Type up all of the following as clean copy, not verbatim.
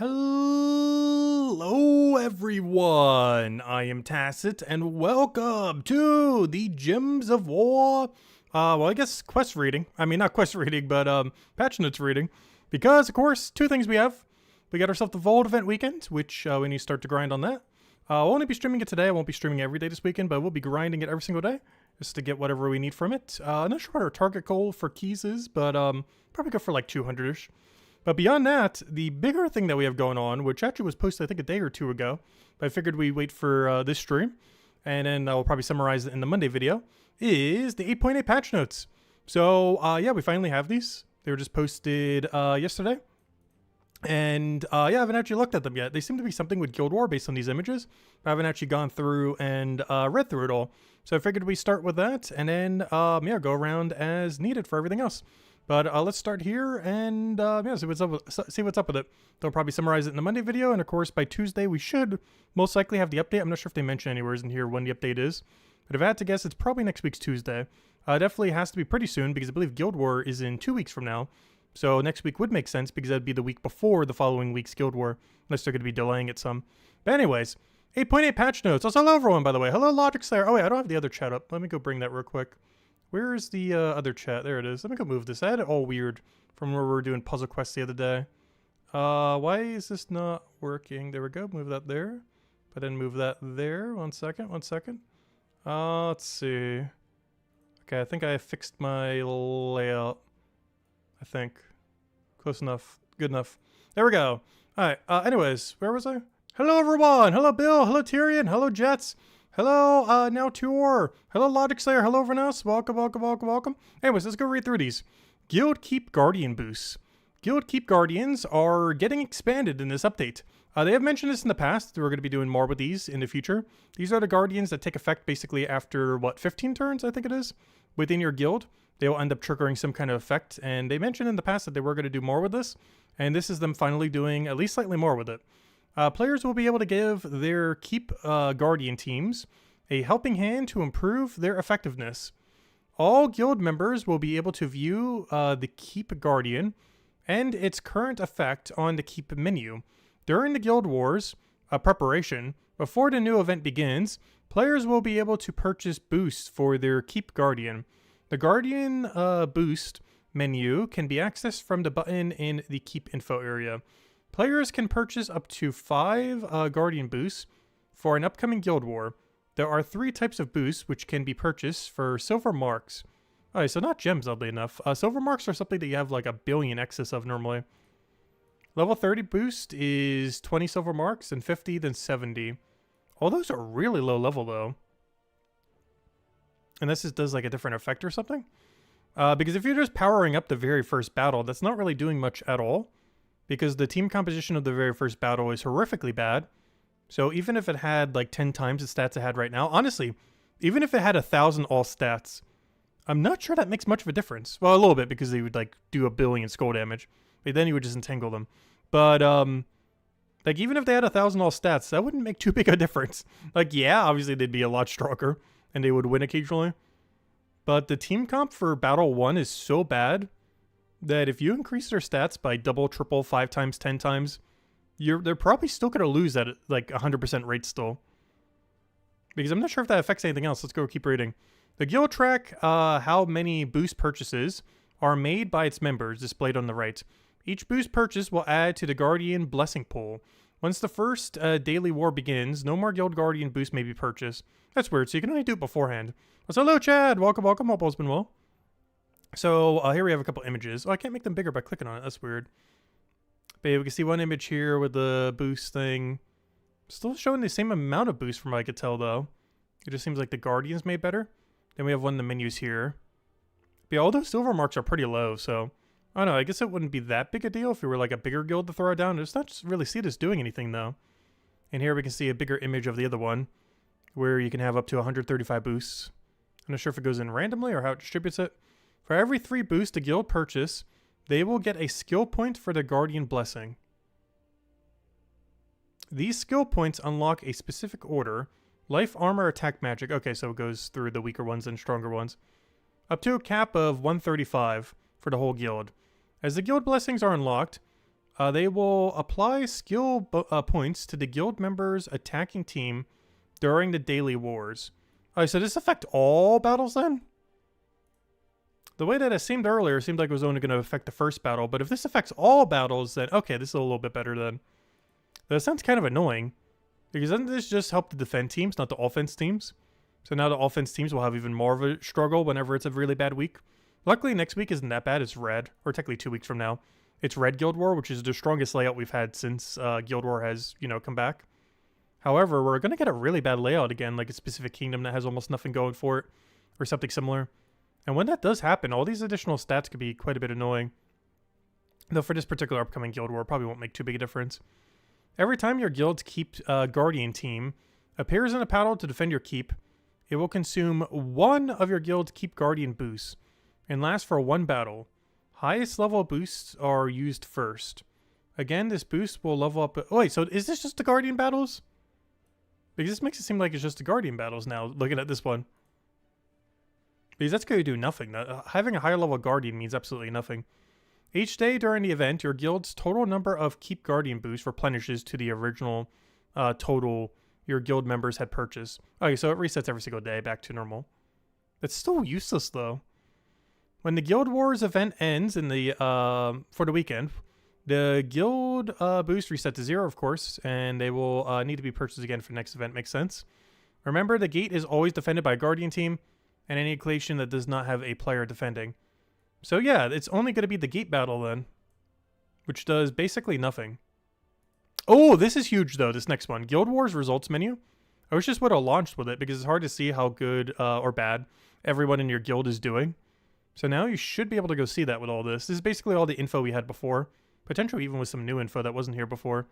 Hello everyone, I am Tacit and welcome to the Gems of War, well I guess quest reading, not quest reading, but patch notes reading, because of course, two things we have. We got ourselves the Vault event weekend, which we need to start to grind on that. I'll only be streaming it today, I won't be streaming every day this weekend, but we'll be grinding it every single day, just to get whatever we need from it. Not sure what our target goal for keys is, but probably go for like 200-ish. But beyond that, the bigger thing that we have going on, which actually was posted I think a day or two ago, but I figured we'd wait for this stream, and then I'll probably summarize it in the Monday video, is the 8.8 patch notes. So yeah, we finally have these. They were just posted yesterday. And yeah, I haven't actually looked at them yet. They seem to be something with Guild War based on these images, but I haven't actually gone through and read through it all. So I figured we start with that, and then yeah, go around as needed for everything else. But let's start here and yeah, see what's up with it. They'll probably summarize it in the Monday video, and of course by Tuesday we should most likely have the update. I'm not sure if they mention anywhere in here when the update is, but if I had to guess, it's probably next week's Tuesday. Definitely has to be pretty soon because I believe Guild War is in 2 weeks from now. So next week would make sense because that'd be the week before the following week's Guild War, unless they're going to be delaying it some. But anyways, 8.8 patch notes. Also, hello everyone, by the way. Hello Logic Slayer. Oh wait, I don't have the other chat up. Let me go bring that real quick. Where is the other chat? There it is. Let me go move this. I had it all weird from where we were doing puzzle quests the other day. Why is this not working? There we go. Move that there. But then move that there. One second. Let's see. Okay, I think I fixed my layout. I think. Close enough. Good enough. There we go. Alright, anyways, where was I? Hello everyone! Hello Bill! Hello Tyrion! Hello Jets! Hello, now Tour. Hello, Logic Slayer. Hello, Vernos. Welcome. Anyways, let's go read through these. Guild Keep Guardian boosts. Guild Keep Guardians are getting expanded in this update. They have mentioned this in the past. We're going to be doing more with these in the future. These are the Guardians that take effect basically after, 15 turns, I think it is, within your guild. They will end up triggering some kind of effect. And they mentioned in the past that they were going to do more with this. And this is them finally doing at least slightly more with it. Players will be able to give their Keep Guardian teams a helping hand to improve their effectiveness. All guild members will be able to view the Keep Guardian and its current effect on the Keep menu. During the Guild Wars preparation, before the new event begins, players will be able to purchase boosts for their Keep Guardian. The Guardian boost menu can be accessed from the button in the Keep info area. Players can purchase up to 5 Guardian boosts for an upcoming Guild War. There are 3 types of boosts which can be purchased for silver marks. Alright, so not gems, oddly enough. Silver marks are something that you have like a billion excess of normally. Level 30 boost is 20 silver marks, and 50 then 70. All those are really low level though. And this just does like a different effect or something? Because if you're just powering up the very first battle, that's not really doing much at all. Because the team composition of the very first battle is horrifically bad. So even if it had like 10 times the stats it had right now, honestly, even if it had 1,000 all stats, I'm not sure that makes much of a difference. Well, a little bit because they would like do a billion skull damage. But then you would just entangle them. But like even if they had 1,000 all stats, that wouldn't make too big a difference. Like yeah, obviously they'd be a lot stronger and they would win occasionally. But the team comp for Battle 1 is so bad that if you increase their stats by double, triple, 5 times, 10 times, they're probably still going to lose at like 100% rate still. Because I'm not sure if that affects anything else. Let's go keep reading. The guild track how many boost purchases are made by its members displayed on the right. Each boost purchase will add to the Guardian blessing pool. Once the first daily war begins, no more Guild Guardian boost may be purchased. That's weird, so you can only do it beforehand. So hello Chad, welcome, hope all's been well. So here we have a couple images. Oh, I can't make them bigger by clicking on it. That's weird. But yeah, we can see one image here with the boost thing. Still showing the same amount of boost from what I could tell, though. It just seems like the Guardians made better. Then we have one of the menus here. But yeah, all those silver marks are pretty low, so... I don't know, I guess it wouldn't be that big a deal if we were like a bigger guild to throw it down. I just not really see this doing anything, though. And here we can see a bigger image of the other one, where you can have up to 135 boosts. I'm not sure if it goes in randomly or how it distributes it. For every 3 boosts a guild purchase, they will get a skill point for the Guardian Blessing. These skill points unlock a specific order. Life, armor, attack, magic. Okay, so it goes through the weaker ones and stronger ones. Up to a cap of 135 for the whole guild. As the guild blessings are unlocked, They will apply skill points to the guild member's attacking team during the daily wars. Alright, so does this affect all battles then? The way that it seemed earlier seemed like it was only going to affect the first battle, but if this affects all battles, then okay, this is a little bit better then. That sounds kind of annoying, because doesn't this just help the defend teams, not the offense teams? So now the offense teams will have even more of a struggle whenever it's a really bad week. Luckily, next week isn't that bad. It's red, or technically 2 weeks from now. It's red Guild War, which is the strongest layout we've had since Guild War has, come back. However, we're going to get a really bad layout again, like a specific kingdom that has almost nothing going for it, or something similar. And when that does happen, all these additional stats could be quite a bit annoying. Though for this particular upcoming Guild War, probably won't make too big a difference. Every time your guild's keep guardian team appears in a battle to defend your keep, it will consume 1 of your guild's keep guardian boosts and last for 1 battle. Highest level boosts are used first. Again, this boost will level up. Oh, wait, so is this just the guardian battles? Because this makes it seem like it's just the guardian battles now, looking at this one. Because that's going to do nothing. Having a higher level guardian means absolutely nothing. Each day during the event, your guild's total number of keep guardian boosts replenishes to the original total your guild members had purchased. Okay, so it resets every single day back to normal. That's still useless though. When the Guild Wars event ends in the for the weekend, the guild boost reset to 0, of course, and they will need to be purchased again for the next event. Makes sense. Remember, the gate is always defended by a guardian team, and any location that does not have a player defending. So yeah, it's only going to be the gate battle then, which does basically nothing. Oh, this is huge though, this next one. Guild Wars results menu. I wish this would have launched with it because it's hard to see how good or bad everyone in your guild is doing. So now you should be able to go see that with all this. This is basically all the info we had before. Potentially even with some new info that wasn't here before,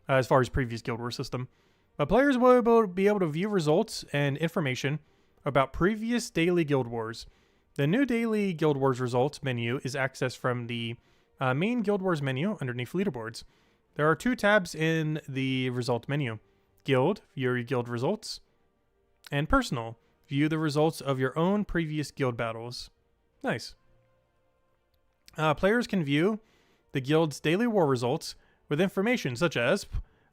as far as previous Guild Wars system. But players will be able to view results and information about previous daily Guild Wars. The new daily Guild Wars results menu is accessed from the main Guild Wars menu underneath leaderboards. There are 2 tabs in the result menu. Guild, view your guild results, and personal, view the results of your own previous guild battles. Nice. Players can view the guild's daily war results with information such as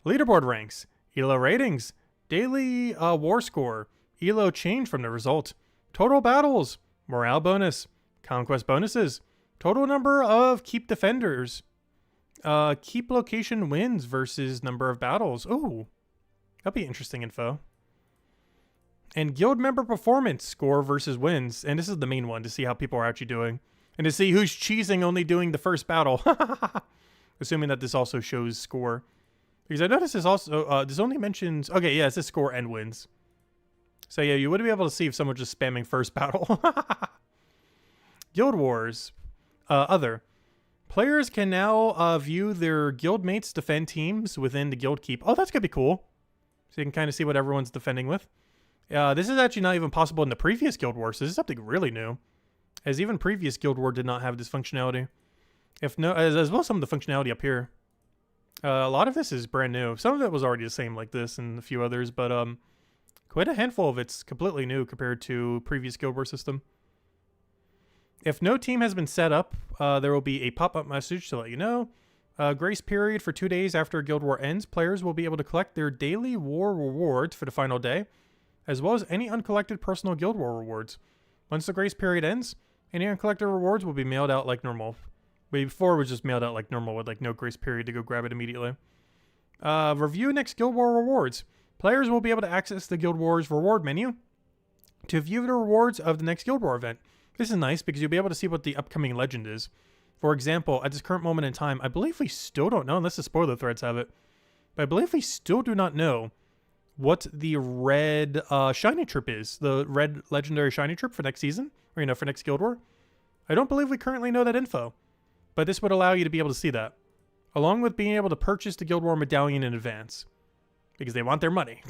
leaderboard ranks, ELO ratings, daily war score, ELO change from the result, total battles, morale bonus, conquest bonuses, total number of keep defenders, keep location wins versus number of battles. Ooh, that'd be interesting info. And guild member performance score versus wins. And this is the main one to see how people are actually doing. And to see who's cheesing only doing the first battle. Assuming that this also shows score. Because I noticed this also, this only mentions, okay, yeah, it says score and wins. So yeah, you wouldn't be able to see if someone's just spamming first battle. Guild Wars. Other. Players can now view their guildmates defend teams within the guild keep. Oh, that's going to be cool. So you can kind of see what everyone's defending with. This is actually not even possible in the previous Guild Wars. This is something really new. As even previous Guild War did not have this functionality. If no, as well as some of the functionality up here. A lot of this is brand new. Some of it was already the same like this and a few others, but quite a handful of it's completely new compared to previous Guild War system. If no team has been set up, there will be a pop-up message to let you know. Grace period for 2 days after Guild War ends. Players will be able to collect their daily war rewards for the final day, as well as any uncollected personal Guild War rewards. Once the grace period ends, any uncollected rewards will be mailed out like normal. Before it was just mailed out like normal with like no grace period to go grab it immediately. Review next Guild War rewards. Players will be able to access the Guild Wars reward menu to view the rewards of the next Guild War event. This is nice because you'll be able to see what the upcoming legend is. For example, at this current moment in time, I believe we still don't know, unless the spoiler threads have it, but I believe we still do not know what the red shiny trip is. The red legendary shiny trip for next season, or for next Guild War. I don't believe we currently know that info, but this would allow you to be able to see that, along with being able to purchase the Guild War medallion in advance, because they want their money.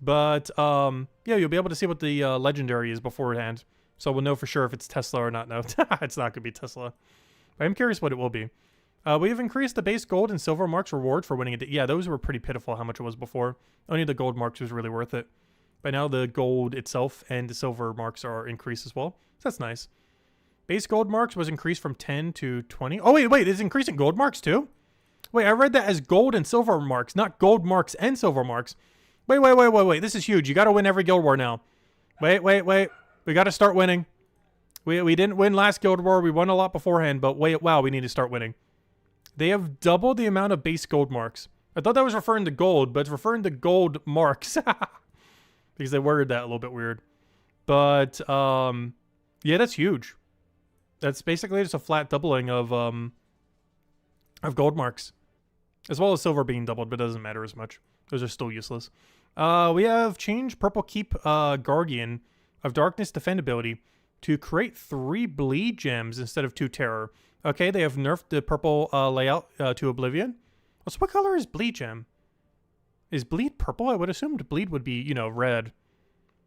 But yeah, you'll be able to see what the legendary is beforehand, so we'll know for sure if it's Tesla or not. No, it's not going to be Tesla, but I'm curious what it will be. We have increased the base gold and silver marks reward for winning it. Yeah, those were pretty pitiful how much it was before. Only the gold marks was really worth it. But now the gold itself and the silver marks are increased as well. So that's nice. Base gold marks was increased from 10 to 20. Oh, wait, it's increasing gold marks too? Wait, I read that as gold and silver marks, not gold marks and silver marks. Wait. This is huge. You got to win every guild war now. Wait. We got to start winning. We didn't win last guild war. We won a lot beforehand, but wow, we need to start winning. They have doubled the amount of base gold marks. I thought that was referring to gold, but it's referring to gold marks. Because they worded that a little bit weird. But, yeah, that's huge. That's basically just a flat doubling of gold marks. As well as silver being doubled, but it doesn't matter as much. Those are still useless. We have changed Purple Keep Guardian of Darkness defendability to create 3 bleed gems instead of 2 terror. Okay, they have nerfed the purple layout to Oblivion. So what color is bleed gem? Is bleed purple? I would assume bleed would be, you know, red.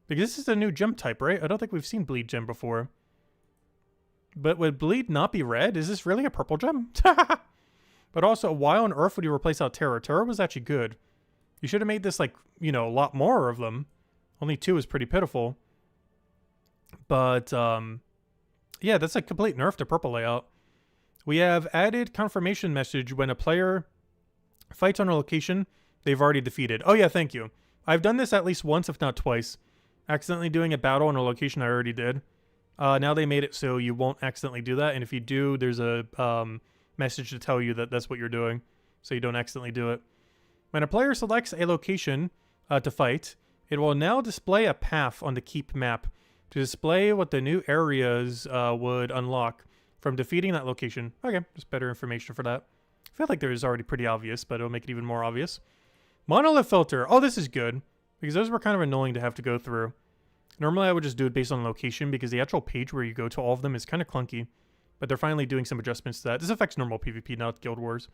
Because this is a new gem type, right? I don't think we've seen bleed gem before. But would bleed not be red? Is this really a purple gem? But also, why on earth would you replace out terror? Terror was actually good. You should have made this, like, you know, a lot more of them. Only 2 is pretty pitiful. But, yeah, that's a complete nerf to purple layout. We have added confirmation message when a player fights on a location they've already defeated. Oh, yeah, thank you. I've done this at least once, if not twice. Accidentally doing a battle on a location I already did. Now they made it so you won't accidentally do that. And if you do, there's a message to tell you that that's what you're doing. So you don't accidentally do it. When a player selects a location to fight, it will now display a path on the Keep map to display what the new areas would unlock from defeating that location. Okay, just better information for that. I feel like there's already pretty obvious, but it'll make it even more obvious. Monolith filter. Oh, this is good. Because those were kind of annoying to have to go through. Normally I would just do it based on location because the actual page where you go to all of them is kind of clunky. But they're finally doing some adjustments to that. This affects normal PvP, not Guild Wars.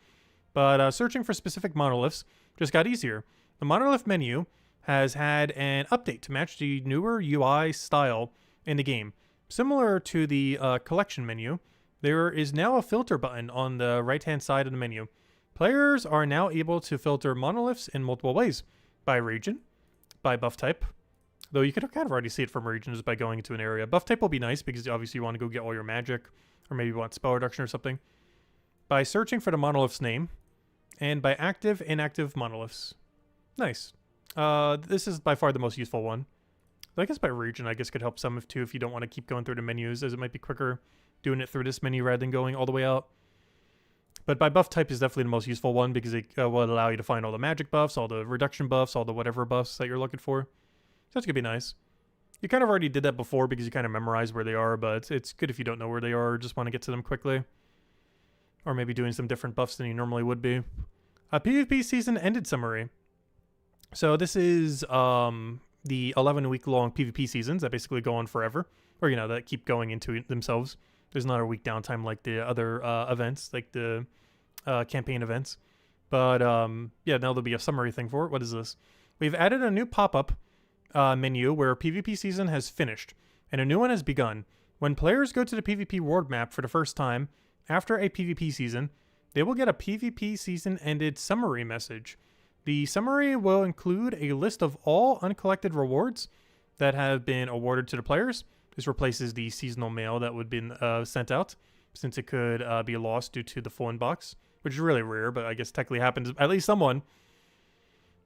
But searching for specific monoliths just got easier. The monolith menu has had an update to match the newer UI style in the game. Similar to the collection menu, there is now a filter button on the right-hand side of the menu. Players are now able to filter monoliths in multiple ways. By region, by buff type, though you could kind of already see it from regions by going into an area. Buff type will be nice because obviously you want to go get all your magic, or maybe you want spell reduction or something. By searching for the monolith's name, and by active, inactive monoliths. Nice. This is by far the most useful one. But I guess by region, I guess could help some too if you don't want to keep going through the menus, as it might be quicker doing it through this menu rather than going all the way out. But by buff type is definitely the most useful one because it will allow you to find all the magic buffs, all the reduction buffs, all the whatever buffs that you're looking for. So that's going to be nice. You kind of already did that before because you kind of memorize where they are, but it's good if you don't know where they are or just want to get to them quickly. Or maybe doing some different buffs than you normally would be. PvP season ended summary. So this is the 11-week-long PvP seasons that basically go on forever. Or, you know, that keep going into themselves. There's not a week downtime like the other events, like the campaign events. But, yeah, now there'll be a summary thing for it. What is this? We've added a new pop-up menu where PvP season has finished, and a new one has begun. When players go to the PvP world map for the first time, after a PvP season, they will get a PvP season ended summary message. The summary will include a list of all uncollected rewards that have been awarded to the players. This replaces the seasonal mail that would have been sent out, since it could be lost due to the full inbox, which is really rare, but I guess technically happens at least someone.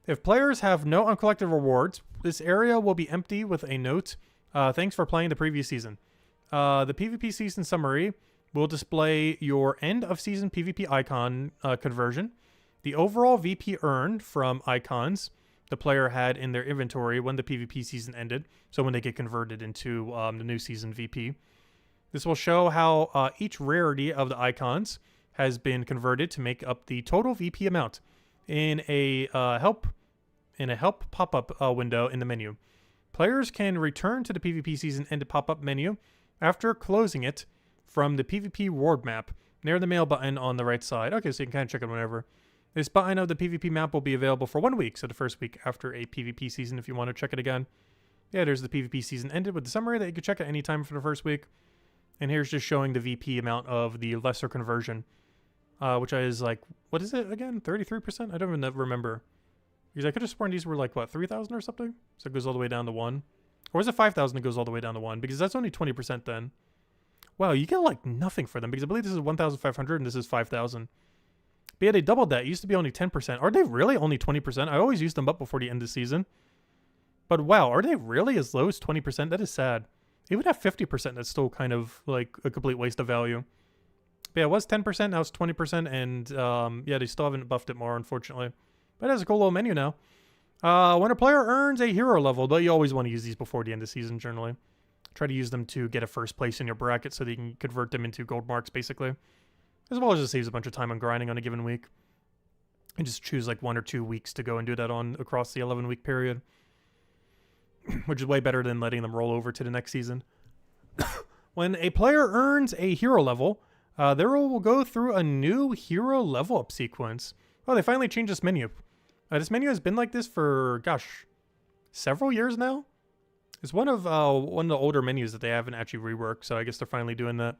If players have no uncollected rewards, this area will be empty with a note, thanks for playing the previous season. The PvP season summary will display your end of season PvP icon conversion, the overall VP earned from icons the player had in their inventory when the PvP season ended, so when they get converted into the new season VP. This will show how each rarity of the icons has been converted to make up the total VP amount in a help pop-up window in the menu. Players can return to the PvP season ended pop-up menu after closing it from the PvP world map near the mail button on the right side. Okay, so you can kind of check it whenever. This button of the PvP map will be available for 1 week, so the first week after a PvP season if you want to check it again. Yeah, there's the PvP season ended with the summary that you can check at any time for the first week. And here's just showing the VP amount of the lesser conversion, which is like, what is it again? 33%? I don't even remember. Because I could have sworn these were like, what, 3,000 or something? So it goes all the way down to 1. Or is it 5,000 that goes all the way down to 1? Because that's only 20% then. Wow, you get like nothing for them because I believe this is 1,500 and this is 5,000. But yeah, they doubled that. It used to be only 10%. Are they really only 20%? I always used them up before the end of the season. But wow, are they really as low as 20%? That is sad. Even at 50%, that's still kind of like a complete waste of value. But yeah, it was 10%, now it's 20%, and yeah, they still haven't buffed it more, unfortunately. But it has a cool little menu now. When a player earns a hero level, though you always want to use these before the end of the season, generally. Try to use them to get a first place in your bracket so that you can convert them into gold marks, basically. As well as it saves a bunch of time on grinding on a given week. And just choose like 1 or 2 weeks to go and do that on across the 11-week period. Which is way better than letting them roll over to the next season. When a player earns a hero level, they will go through a new hero level up sequence. Oh, they finally changed this menu. This menu has been like this for, gosh, several years now. It's one of the older menus that they haven't actually reworked, so I guess they're finally doing that.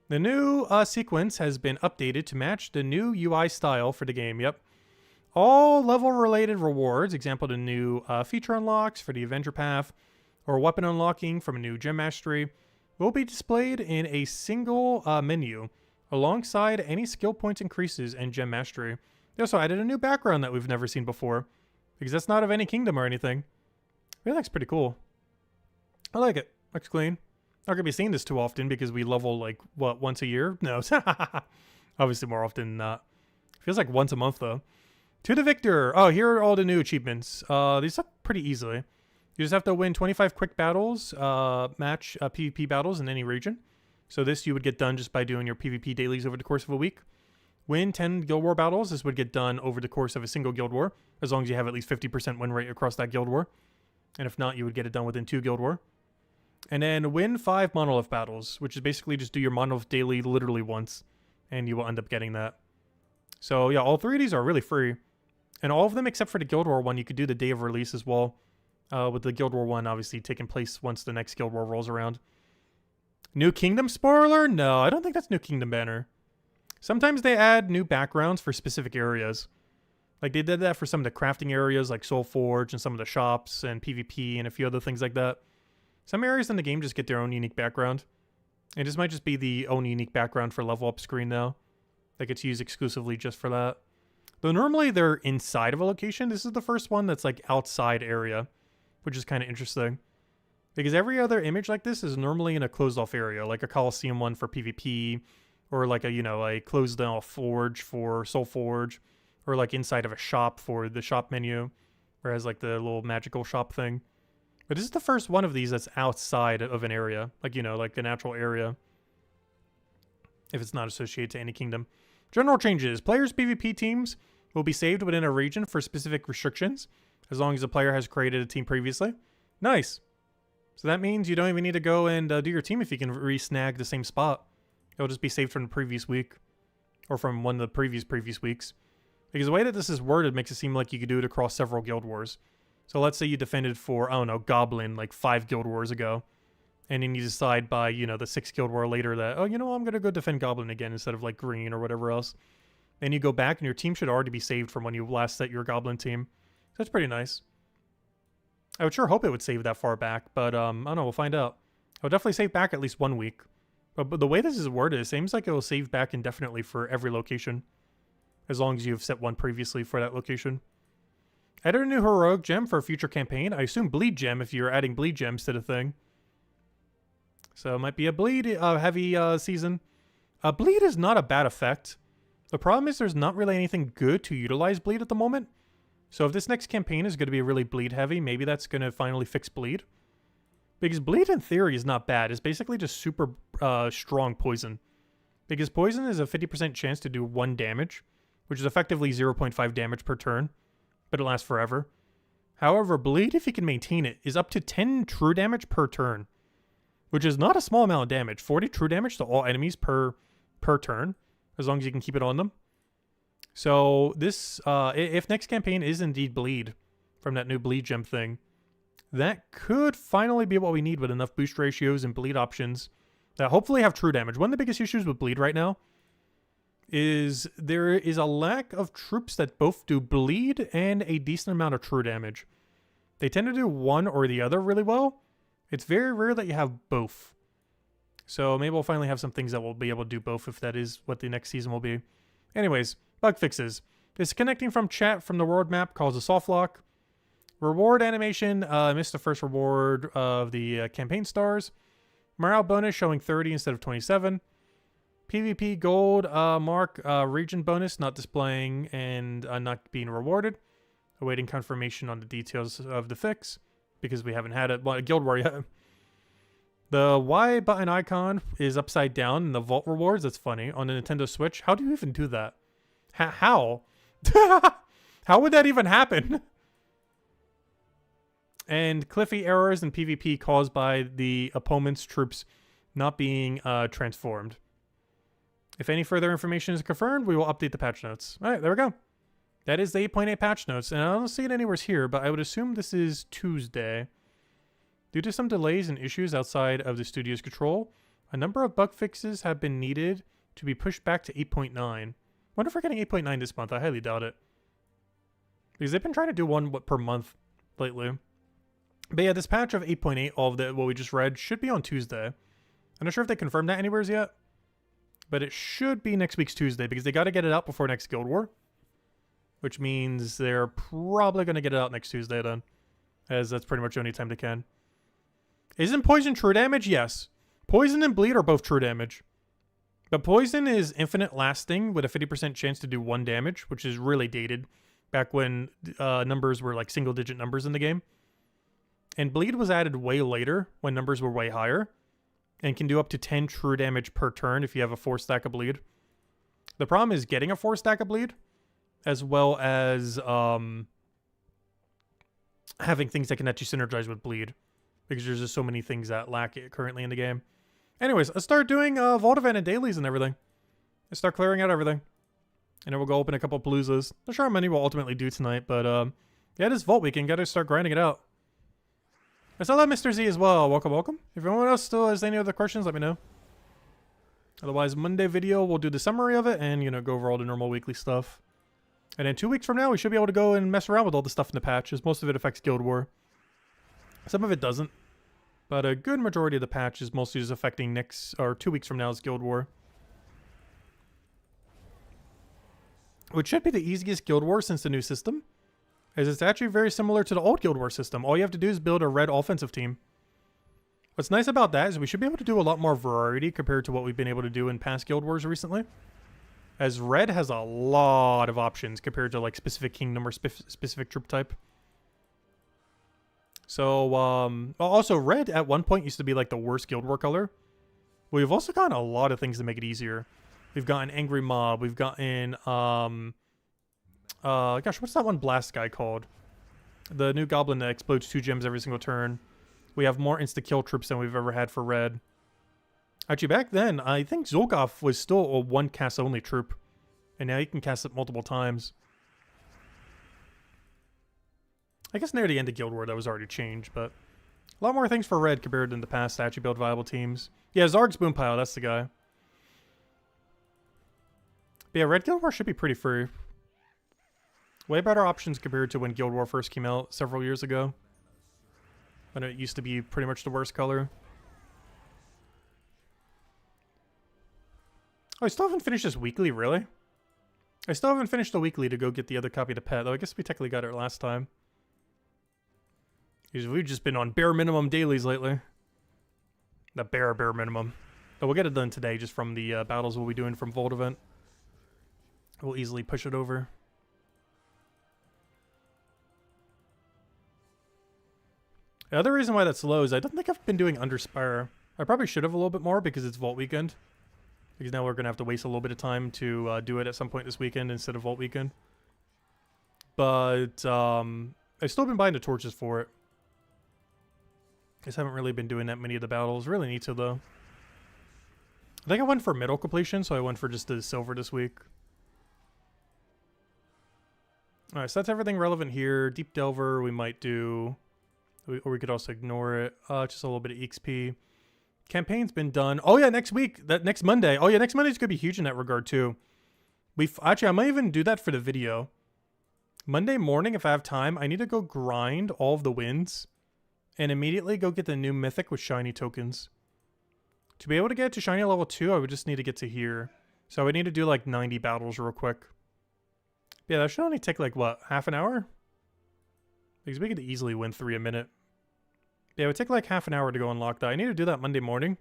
The new sequence has been updated to match the new UI style for the game. Yep. All level-related rewards, example, the new feature unlocks for the Avenger Path, or weapon unlocking from a new Gem Mastery, will be displayed in a single menu, alongside any skill points increases and Gem Mastery. They also added a new background that we've never seen before, because that's not of any kingdom or anything. It looks pretty cool. I like it. Looks clean. Not gonna be seeing this too often because we level, like, what, once a year? No. Obviously more often than not. Feels like once a month, though. To the victor. Oh, here are all the new achievements. These look pretty easily. You just have to win 25 quick battles, match PvP battles in any region. So this you would get done just by doing your PvP dailies over the course of a week. Win 10 Guild War battles. This would get done over the course of a single Guild War, as long as you have at least 50% win rate across that Guild War. And if not, you would get it done within 2 Guild War. And then win 5 Monolith battles, which is basically just do your Monolith daily literally once, and you will end up getting that. So yeah, all 3 of these are really free. And all of them, except for the Guild War one, you could do the day of release as well. With the Guild War one obviously taking place once the next Guild War rolls around. New Kingdom spoiler? No, I don't think that's New Kingdom banner. Sometimes they add new backgrounds for specific areas. Like they did that for some of the crafting areas like Soul Forge and some of the shops and PvP and a few other things like that. Some areas in the game just get their own unique background. And this might just be the own unique background for level up screen now. That gets used exclusively just for that. Though normally they're inside of a location, this is the first one that's like outside area, which is kind of interesting. Because every other image like this is normally in a closed off area, like a Coliseum one for PvP, or like a, you know, a closed off forge for Soul Forge, or like inside of a shop for the shop menu, where it has like the little magical shop thing. But this is the first one of these that's outside of an area, like, you know, like a natural area, if it's not associated to any kingdom. General changes. Players' PvP teams will be saved within a region for specific restrictions, as long as the player has created a team previously. Nice. So that means you don't even need to go and do your team if you can re-snag the same spot. It'll just be saved from the previous week, or from one of the previous weeks. Because the way that this is worded makes it seem like you could do it across several Guild Wars. So let's say you defended for, I don't know, Goblin like 5 Guild Wars ago. And then you decide by, you know, the 6th Guild War later that, oh, you know, I'm going to go defend Goblin again instead of like Green or whatever else. Then you go back and your team should already be saved from when you last set your Goblin team. So that's pretty nice. I would sure hope it would save that far back, but I don't know, we'll find out. I would definitely save back at least 1 week. But the way this is worded, it seems like it will save back indefinitely for every location. As long as you've set one previously for that location. Added a new Heroic Gem for a future campaign. I assume Bleed Gem if you're adding Bleed Gems to the thing. So it might be a Bleed heavy season. Bleed is not a bad effect. The problem is there's not really anything good to utilize Bleed at the moment. So if this next campaign is going to be really Bleed heavy, maybe that's going to finally fix Bleed. Because Bleed in theory is not bad. It's basically just super strong poison. Because poison is a 50% chance to do 1 damage, which is effectively 0.5 damage per turn, but it lasts forever. However, Bleed, if you can maintain it, is up to 10 true damage per turn, which is not a small amount of damage. 40 true damage to all enemies per turn, as long as you can keep it on them. So this, if next campaign is indeed Bleed, from that new Bleed Gem thing, that could finally be what we need with enough boost ratios and Bleed options that hopefully have true damage. One of the biggest issues with Bleed right now is there is a lack of troops that both do Bleed and a decent amount of true damage. They tend to do one or the other really well. It's very rare that you have both. So maybe we'll finally have some things that we'll be able to do both if that is what the next season will be. Anyways, bug fixes. Disconnecting from chat from the world map causes soft lock. Reward animation, missed the first reward of the campaign stars. Morale bonus showing 30 instead of 27. PvP gold mark region bonus not displaying and not being rewarded. Awaiting confirmation on the details of the fix because we haven't had it Guild War yet. The Y button icon is upside down in the Vault rewards. That's funny. On the Nintendo Switch. How do you even do that? How? How would that even happen? And Cliffy errors in PvP caused by the opponent's troops not being transformed. If any further information is confirmed, we will update the patch notes. All right, there we go. That is the 8.8 patch notes. And I don't see it anywhere here, but I would assume this is Tuesday. Due to some delays and issues outside of the studio's control, a number of bug fixes have been needed to be pushed back to 8.9. Wonder if we're getting 8.9 this month. I highly doubt it. Because they've been trying to do one per month lately. But yeah, this patch of 8.8, all of what we just read, should be on Tuesday. I'm not sure if they confirmed that anywhere yet. But it should be next week's Tuesday because they got to get it out before next Guild War. Which means they're probably going to get it out next Tuesday then. As that's pretty much the only time they can. Isn't poison true damage? Yes. Poison and bleed are both true damage. But poison is infinite lasting with a 50% chance to do 1 damage, which is really dated. Back when numbers were like single digit numbers in the game. And bleed was added way later when numbers were way higher. And can do up to 10 true damage per turn if you have a 4 stack of bleed. The problem is getting a 4 stack of bleed. As well as having things that can actually synergize with bleed. Because there's just so many things that lack it currently in the game. Anyways, let's start doing Vault Event and dailies and everything. Let's start clearing out everything. And then we'll go open a couple of paloozas. Not sure how many we'll ultimately do tonight, but yeah, it is Vault Weekend. Gotta start grinding it out. I saw that Mr. Z as well. Welcome, welcome. If anyone else still has any other questions, let me know. Otherwise, Monday video, we'll do the summary of it and, you know, go over all the normal weekly stuff. And then 2 weeks from now, we should be able to go and mess around with all the stuff in the patch, as most of it affects Guild War. Some of it doesn't. But a good majority of the patch is mostly just affecting 2 weeks from now's Guild War. Which should be the easiest Guild War since the new system. As it's actually very similar to the old Guild War system. All you have to do is build a red offensive team. What's nice about that is we should be able to do a lot more variety compared to what we've been able to do in past Guild Wars recently. As red has a lot of options compared to like specific kingdom or specific troop type. So, also red at one point used to be like the worst Guild War color. We've also gotten a lot of things to make it easier. We've gotten Angry Mob. We've gotten, gosh, what's that one blast guy called? The new goblin that explodes 2 gems every single turn. We have more insta-kill troops than we've ever had for red. Actually, back then, I think Zolgoth was still a 1-cast only troop. And now you can cast it multiple times. I guess near the end of Guild War that was already changed, but a lot more things for red compared to in the past to actually build viable teams. Yeah, Zarg's Boompile, that's the guy. But yeah, red Guild War should be pretty free. Way better options compared to when Guild War first came out several years ago. When it used to be pretty much the worst color. Oh, I still haven't finished this weekly, really? I still haven't finished the weekly to go get the other copy of the pet, though I guess we technically got it last time. Because we've just been on bare minimum dailies lately. The bare minimum. But we'll get it done today just from the battles we'll be doing from Vault Event. We'll easily push it over. The other reason why that's low is I don't think I've been doing Underspire. I probably should have a little bit more because it's Vault Weekend. Because now we're going to have to waste a little bit of time to do it at some point this weekend instead of Vault Weekend. But I've still been buying the torches for it. I just haven't really been doing that many of the battles. Really need to, though. I think I went for middle completion, so I went for just the silver this week. Alright, so that's everything relevant here. Deep Delver we might do. Or we could also ignore it. Just a little bit of EXP. Campaign's been done. Oh yeah, next week. Next Monday. Oh yeah, next Monday's gonna be huge in that regard too. Actually, I might even do that for the video. Monday morning, if I have time, I need to go grind all of the wins. And immediately go get the new mythic with shiny tokens. To be able to get to shiny level 2, I would just need to get to here. So I would need to do like 90 battles real quick. Yeah, that should only take like, what, half an hour? Because we could easily win 3 a minute. Yeah, it would take like half an hour to go unlock that. I need to do that Monday morning.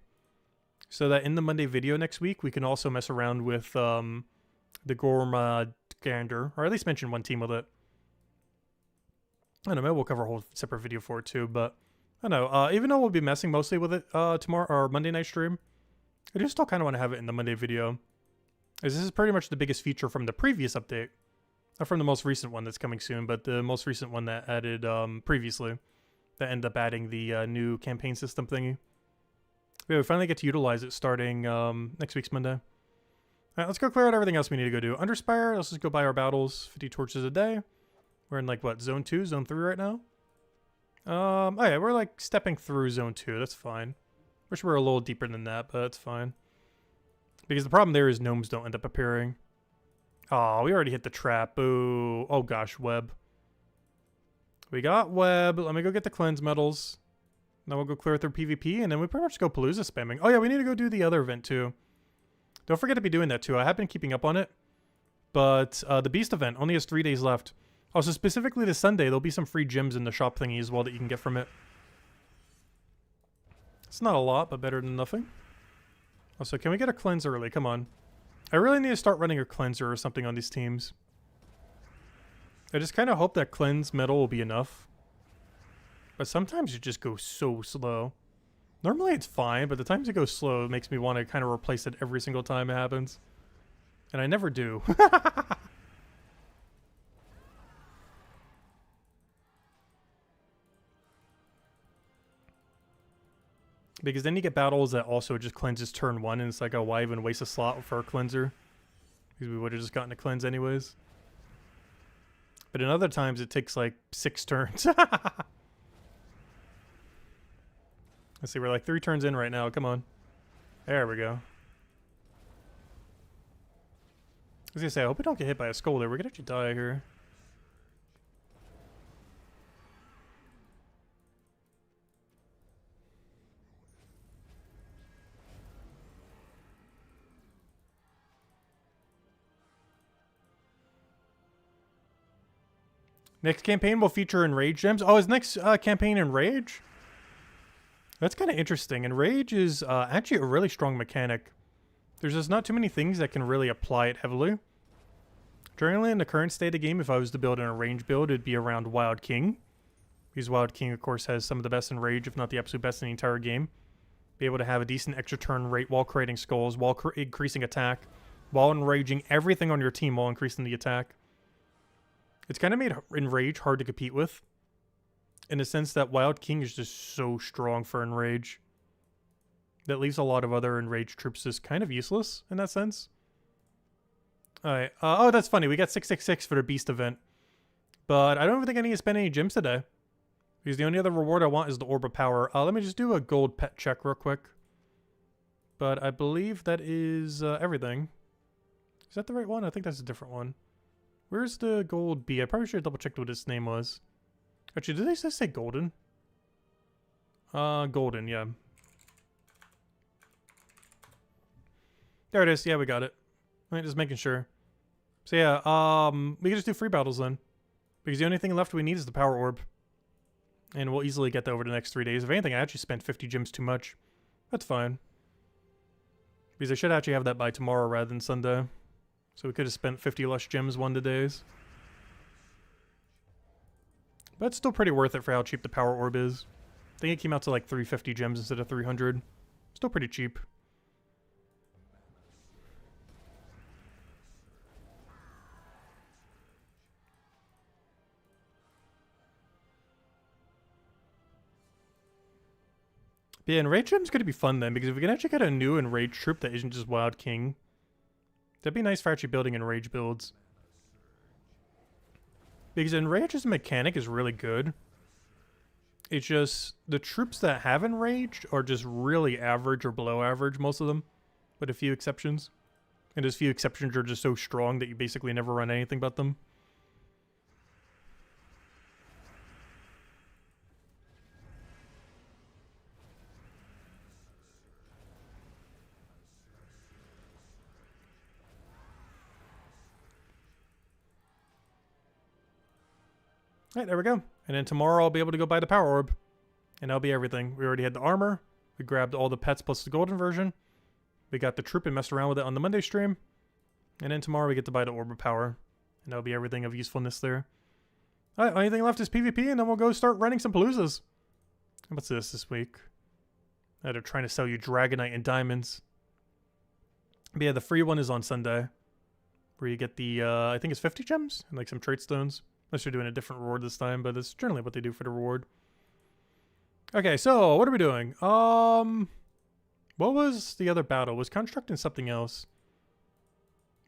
So that in the Monday video next week, we can also mess around with the Gormagander. Or at least mention one team with it. I don't know, maybe we'll cover a whole separate video for it too, but I don't know. Even though we'll be messing mostly with it tomorrow or Monday night stream, I do still kind of want to have it in the Monday video. As this is pretty much the biggest feature from the previous update. Not from the most recent one that's coming soon, but the most recent one that added previously. That ended up adding the new campaign system thingy. Yeah, we finally get to utilize it starting next week's Monday. Alright, let's go clear out everything else we need to go do. Underspire, let's just go buy our battles. 50 torches a day. We're in like, what, Zone 2, Zone 3 right now? Oh yeah, we're like stepping through Zone 2. That's fine. Wish we were a little deeper than that, but that's fine. Because the problem there is gnomes don't end up appearing. Oh, we already hit the trap. Boo. Oh gosh, web. We got web. Let me go get the cleanse medals. Then we'll go clear through PvP, and then we pretty much go Palooza spamming. Oh yeah, we need to go do the other event too. Don't forget to be doing that too. I have been keeping up on it. But the Beast event only has 3 days left. Oh, so specifically this Sunday, there'll be some free gems in the shop thingy as well that you can get from it. It's not a lot, but better than nothing. Also, can we get a cleanse early? Come on. I really need to start running a cleanser or something on these teams. I just kind of hope that cleanse medal will be enough. But sometimes it just goes so slow. Normally it's fine, but the times it goes slow, it makes me want to kind of replace it every single time it happens. And I never do. Because then you get battles that also just cleanses turn 1, and it's like, oh, why even waste a slot for a cleanser? Because we would have just gotten a cleanse anyways. But in other times, it takes like 6 turns. Let's see, we're like 3 turns in right now. Come on. There we go. I was gonna say, I hope we don't get hit by a Scolder. We're gonna actually die here. Next campaign will feature Enrage gems. Oh, is next campaign Enrage? That's kind of interesting. Enrage is actually a really strong mechanic. There's just not too many things that can really apply it heavily. Generally, in the current state of the game, if I was to build an Enrage build, it'd be around Wild King. Because Wild King, of course, has some of the best Enrage, if not the absolute best in the entire game. Be able to have a decent extra turn rate while creating skulls, while increasing attack, while enraging everything on your team while increasing the attack. It's kind of made Enrage hard to compete with. In the sense that Wild King is just so strong for Enrage. That leaves a lot of other Enrage troops just kind of useless in that sense. Alright. Oh, that's funny. We got 666 for the Beast event. But I don't even think I need to spend any gems today. Because the only other reward I want is the Orb of Power. Let me just do a gold pet check real quick. But I believe that is everything. Is that the right one? I think that's a different one. Where's the gold bee? I probably should have double checked what its name was. Actually, did they just say golden? Golden, yeah. There it is. Yeah, we got it. Alright, just making sure. So yeah, we can just do free battles then. Because the only thing left we need is the power orb. And we'll easily get that over the next 3 days. If anything, I actually spent 50 gems too much. That's fine. Because I should actually have that by tomorrow rather than Sunday. So we could have spent 50 less gems one of the days. But it's still pretty worth it for how cheap the power orb is. I think it came out to like 350 gems instead of 300. Still pretty cheap. But yeah, Enrage Gem's going to be fun then, because if we can actually get a new Enrage troop that isn't just Wild King, that'd be nice for actually building Enrage builds. Because Enrage as a mechanic is really good. It's just, the troops that have Enraged are just really average or below average, most of them. With a few exceptions. And those few exceptions are just so strong that you basically never run anything but them. Alright, there we go. And then tomorrow I'll be able to go buy the power orb. And that'll be everything. We already had the armor. We grabbed all the pets plus the golden version. We got the troop and messed around with it on the Monday stream. And then tomorrow we get to buy the orb of power. And that'll be everything of usefulness there. Alright, only thing left is PvP, and then we'll go start running some Paloozas. What's this week? They're trying to sell you Dragonite and Diamonds. But yeah, the free one is on Sunday. Where you get the, I think it's 50 gems? And like some trait stones. Unless you're doing a different reward this time, but that's generally what they do for the reward. Okay, so what are we doing? What was the other battle? Was constructing something else?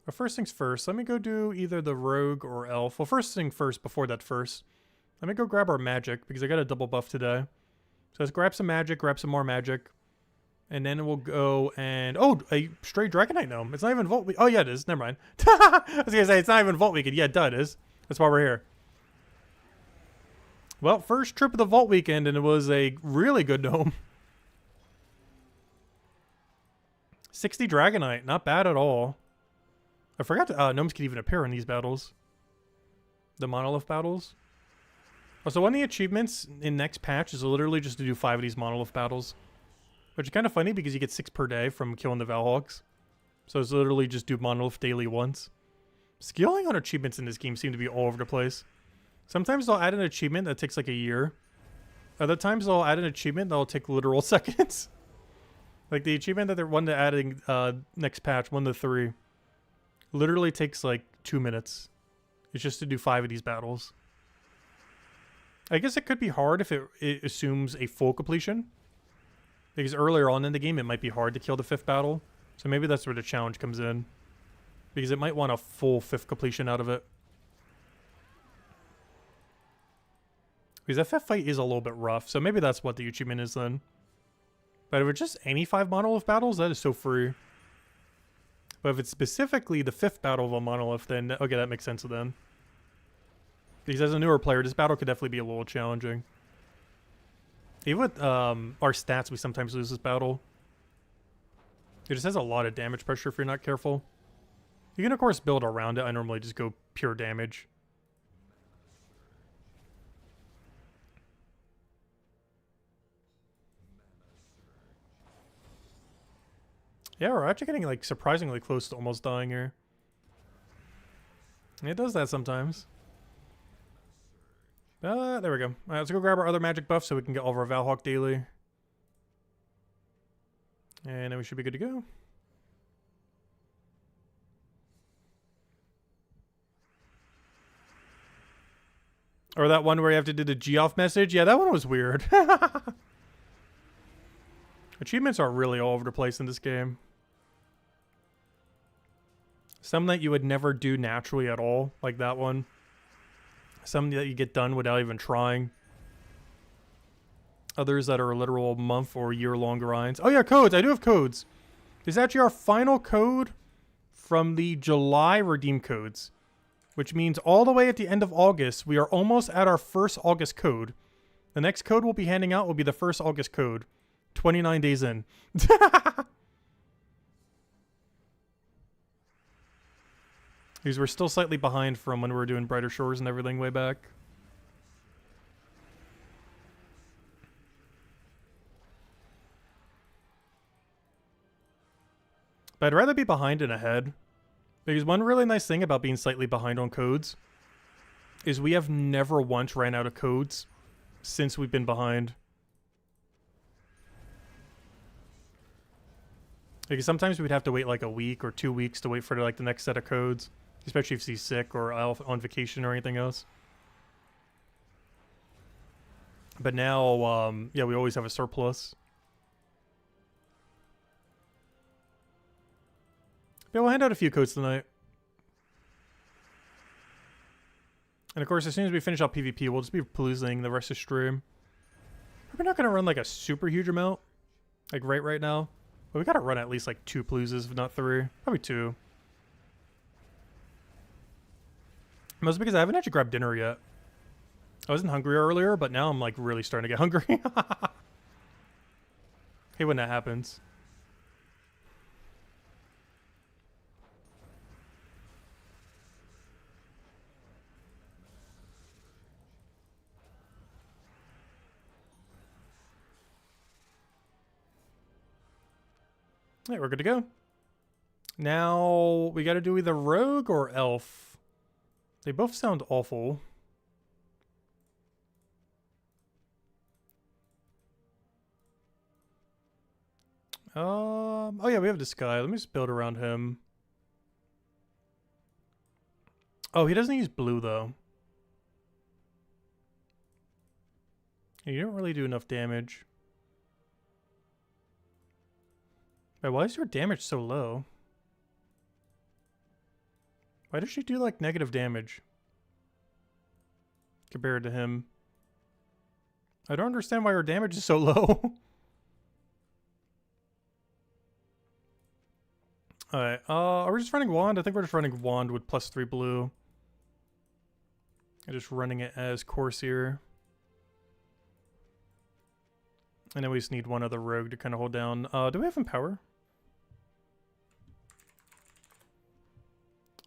But first things first, let me go do either the rogue or elf. Well, first thing first, before that first, let me go grab our magic, because I got a double buff today. So let's grab some magic, grab some more magic. And then we'll go and... Oh, a stray Dragonite Gnome. It's not even Volt Week. Oh, yeah, it is. Never mind. I was going to say, it's not even Volt Weekend. Yeah, it is. That's why we're here. Well, first trip of the Vault Weekend, and it was a really good gnome. 60 Dragonite. Not bad at all. I forgot gnomes can even appear in these battles. The Monolith battles. Oh, so one of the achievements in next patch is literally just to do 5 of these Monolith battles. Which is kind of funny because you get 6 per day from killing the Valhogs. So it's literally just do Monolith daily once. Scaling on achievements in this game seem to be all over the place. Sometimes they'll add an achievement that takes like a year. Other times they'll add an achievement that'll take literal seconds. Like the achievement that they're one to adding next patch, 1 to 3. Literally takes like 2 minutes. It's just to do 5 of these battles. I guess it could be hard if it assumes a full completion. Because earlier on in the game, it might be hard to kill the 5th battle. So maybe that's where the challenge comes in. Because it might want a full 5th completion out of it. Because that 5th fight is a little bit rough. So maybe that's what the achievement is then. But if it's just any 5 Monolith battles, that is so free. But if it's specifically the 5th battle of a Monolith, then okay, that makes sense then. Because as a newer player, this battle could definitely be a little challenging. Even with our stats, we sometimes lose this battle. It just has a lot of damage pressure if you're not careful. You can, of course, build around it. I normally just go pure damage. Yeah, we're actually getting, like, surprisingly close to almost dying here. It does that sometimes. There we go. Alright, let's go grab our other magic buff so we can get all of our Valhawk daily. And then we should be good to go. Or that one where you have to do the Geoff message. Yeah, that one was weird. Achievements are really all over the place in this game. Some that you would never do naturally at all, like that one. Some that you get done without even trying. Others that are literal month or year-long grinds. Oh yeah, codes. I do have codes. This is actually our final code from the July redeem codes. Which means all the way at the end of August, we are almost at our first August code. The next code we'll be handing out will be the first August code. 29 days in. Because we're still slightly behind from when we were doing Brighter Shores and everything way back. But I'd rather be behind than ahead. Because one really nice thing about being slightly behind on codes is we have never once ran out of codes since we've been behind. Because sometimes we'd have to wait like a week or 2 weeks to wait for like the next set of codes. Especially if he's sick or on vacation or anything else. But now, yeah, we always have a surplus. Yeah, we'll hand out a few codes tonight. And of course, as soon as we finish up PvP, we'll just be paloozing the rest of the stream. We're not going to run like a super huge amount. Like right now. But we got to run at least like 2 paloozas, if not 3. Probably 2. Mostly because I haven't actually grabbed dinner yet. I wasn't hungry earlier, but now I'm like really starting to get hungry. Hey, when that happens. Alright, we're good to go. Now, we gotta do either rogue or elf. They both sound awful. Oh yeah, we have this guy. Let me just build around him. Oh, he doesn't use blue, though. You don't really do enough damage. Wait, why is your damage so low? Why does she do, like, negative damage? Compared to him. I don't understand why her damage is so low. Alright, are we just running wand? I think we're just running wand with +3 blue. And just running it as Corsair. And then we just need one other rogue to kind of hold down. Do we have Empower?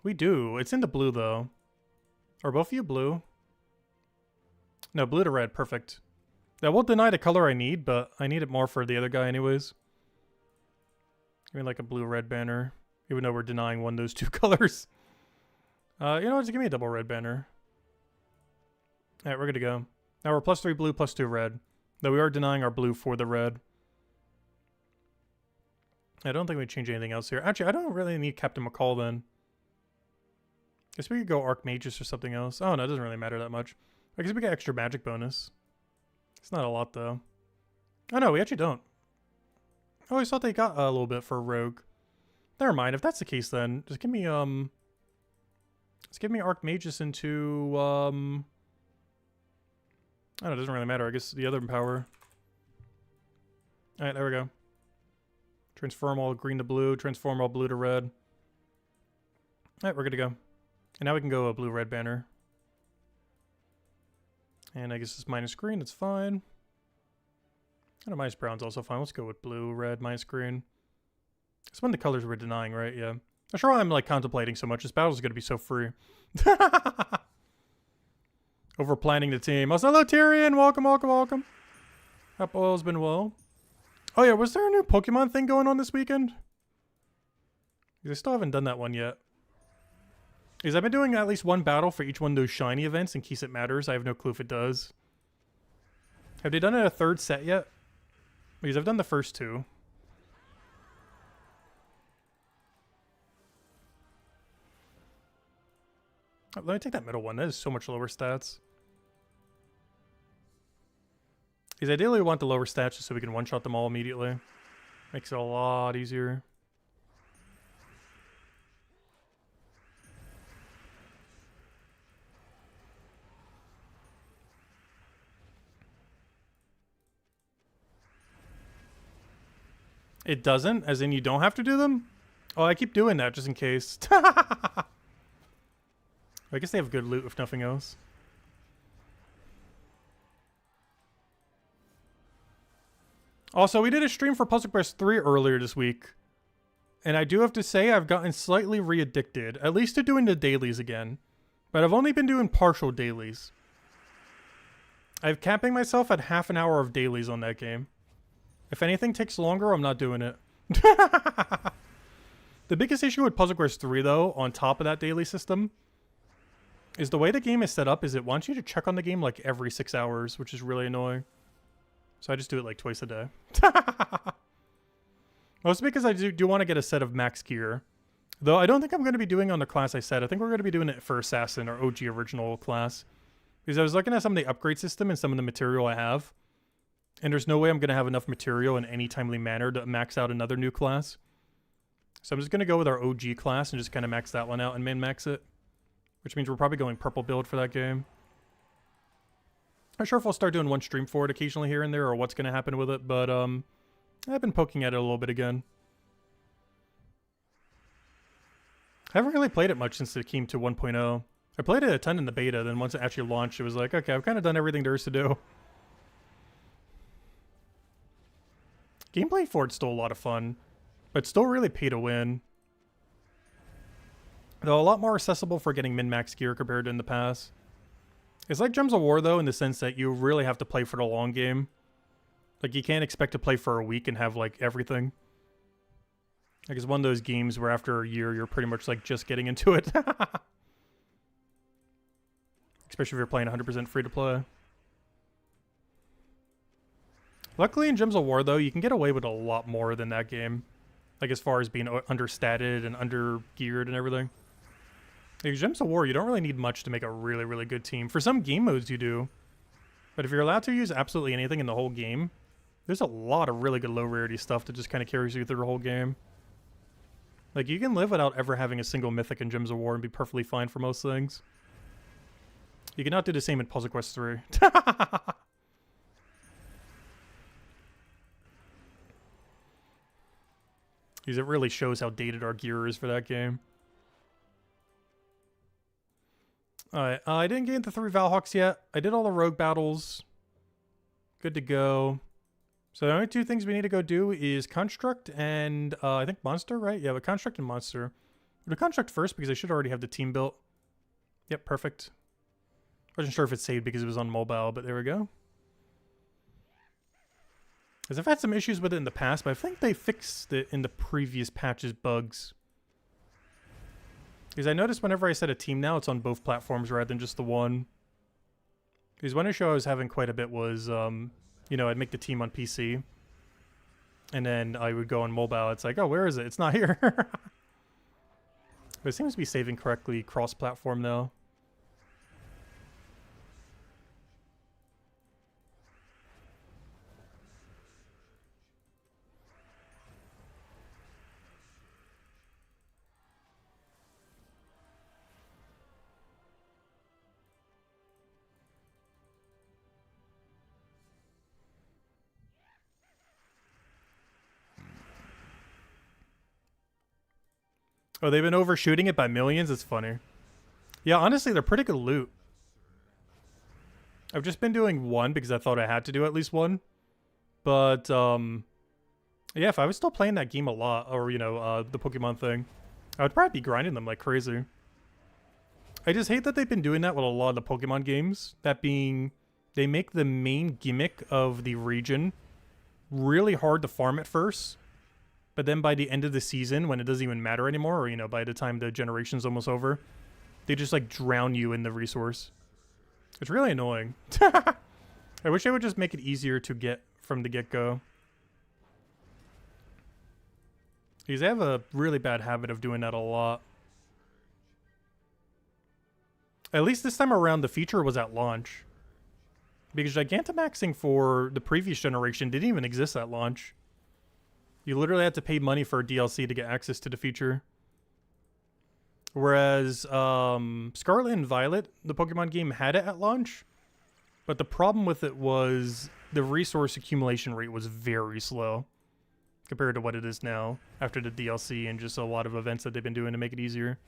We do. It's in the blue, though. Are both of you blue? No, blue to red. Perfect. That will deny the color I need, but I need it more for the other guy anyways. Give me like a blue-red banner. Even though we're denying one of those two colors. You know what? Just give me a double red banner. Alright, we're good to go. Now we're +3 blue, +2 red. Though we are denying our blue for the red. I don't think we change anything else here. Actually, I don't really need Captain McCall then. Guess we could go Archmagus or something else. Oh no, it doesn't really matter that much. I guess we get extra magic bonus. It's not a lot though. Oh no, we actually don't. Oh, I thought they got a little bit for Rogue. Never mind. If that's the case, then just give me Archmagus into I don't know, it doesn't really matter. I guess the other power. All right, there we go. Transform all green to blue. Transform all blue to red. All right, we're good to go. And now we can go a blue-red banner. And I guess it's minus green. That's fine. And a minus brown's also fine. Let's go with blue, red, minus green. It's one of the colors we're denying, right? Yeah. I'm sure why I'm like contemplating so much. This battle's gonna be so free. Over planning the team. Oh, hello Tyrion! Welcome, welcome, welcome. Hope all's been well. Oh yeah, was there a new Pokemon thing going on this weekend? Because I still haven't done that one yet. Because I've been doing at least one battle for each one of those shiny events in case it matters. I have no clue if it does. Have they done a third set yet? Because I've done the first two. Oh, let me take that middle one. That is so much lower stats. Because ideally we want the lower stats just so we can one-shot them all immediately. Makes it a lot easier. It doesn't? As in you don't have to do them? Oh, I keep doing that just in case. I guess they have good loot if nothing else. Also, we did a stream for Puzzle Quest 3 earlier this week. And I do have to say I've gotten slightly re-addicted. At least to doing the dailies again. But I've only been doing partial dailies. I'm capping myself at half an hour of dailies on that game. If anything takes longer, I'm not doing it. The biggest issue with Puzzle Quest 3, though, on top of that daily system, is the way the game is set up is it wants you to check on the game like every 6 hours, which is really annoying. So I just do it like twice a day. Mostly because I do want to get a set of max gear. Though I don't think I'm going to be doing on the class I said. I think we're going to be doing it for Assassin, or OG original class. Because I was looking at some of the upgrade system and some of the material I have. And there's no way I'm going to have enough material in any timely manner to max out another new class. So I'm just going to go with our OG class and just kind of max that one out and min-max it. Which means we're probably going purple build for that game. I'm not sure if I'll start doing one stream for it occasionally here and there or what's going to happen with it, but I've been poking at it a little bit again. I haven't really played it much since it came to 1.0. I played it a ton in the beta, then once it actually launched, it was like, okay, I've kind of done everything there is to do. Gameplay for it's still a lot of fun, but still really pay to win. Though a lot more accessible for getting min-max gear compared to in the past. It's like Gems of War, though, in the sense that you really have to play for the long game. Like, you can't expect to play for a week and have, like, everything. Like, it's one of those games where after a year, you're pretty much, like, just getting into it. Especially if you're playing 100% free-to-play. Luckily, in Gems of War, though, you can get away with a lot more than that game. Like, as far as being understated and under-geared and everything. Like, Gems of War, you don't really need much to make a really, really good team. For some game modes, you do. But if you're allowed to use absolutely anything in the whole game, there's a lot of really good low-rarity stuff that just kind of carries you through the whole game. Like, you can live without ever having a single mythic in Gems of War and be perfectly fine for most things. You cannot do the same in Puzzle Quest 3. Because it really shows how dated our gear is for that game. Alright, I didn't get into 3 Valhawks yet. I did all the rogue battles. Good to go. So the only 2 things we need to go do is Construct and, I think Monster, right? Yeah, but Construct and Monster. We'll do Construct first because I should already have the team built. Yep, perfect. Wasn't sure if it's saved because it was on mobile, but there we go. Because I've had some issues with it in the past, but I think they fixed it in the previous patch's bugs. Because I noticed whenever I set a team now, it's on both platforms rather than just the one. Because one issue I was having quite a bit was, you know, I'd make the team on PC. And then I would go on mobile. It's like, oh, where is it? It's not here. But it seems to be saving correctly cross-platform, though. Oh, they've been overshooting it by millions? It's funny. Yeah, honestly, they're pretty good loot. I've just been doing one because I thought I had to do at least one. But, yeah, if I was still playing that game a lot, or, you know, the Pokemon thing, I would probably be grinding them like crazy. I just hate that they've been doing that with a lot of the Pokemon games. That being, they make the main gimmick of the region really hard to farm at first. But then by the end of the season, when it doesn't even matter anymore, or, you know, by the time the generation's almost over, they just, like, drown you in the resource. It's really annoying. I wish they would just make it easier to get from the get-go. Because they have a really bad habit of doing that a lot. At least this time around, the feature was at launch. Because Gigantamaxing for the previous generation didn't even exist at launch. You literally had to pay money for a DLC to get access to the feature. Whereas Scarlet and Violet, the Pokemon game, had it at launch. But the problem with it was the resource accumulation rate was very slow compared to what it is now after the DLC and just a lot of events that they've been doing to make it easier.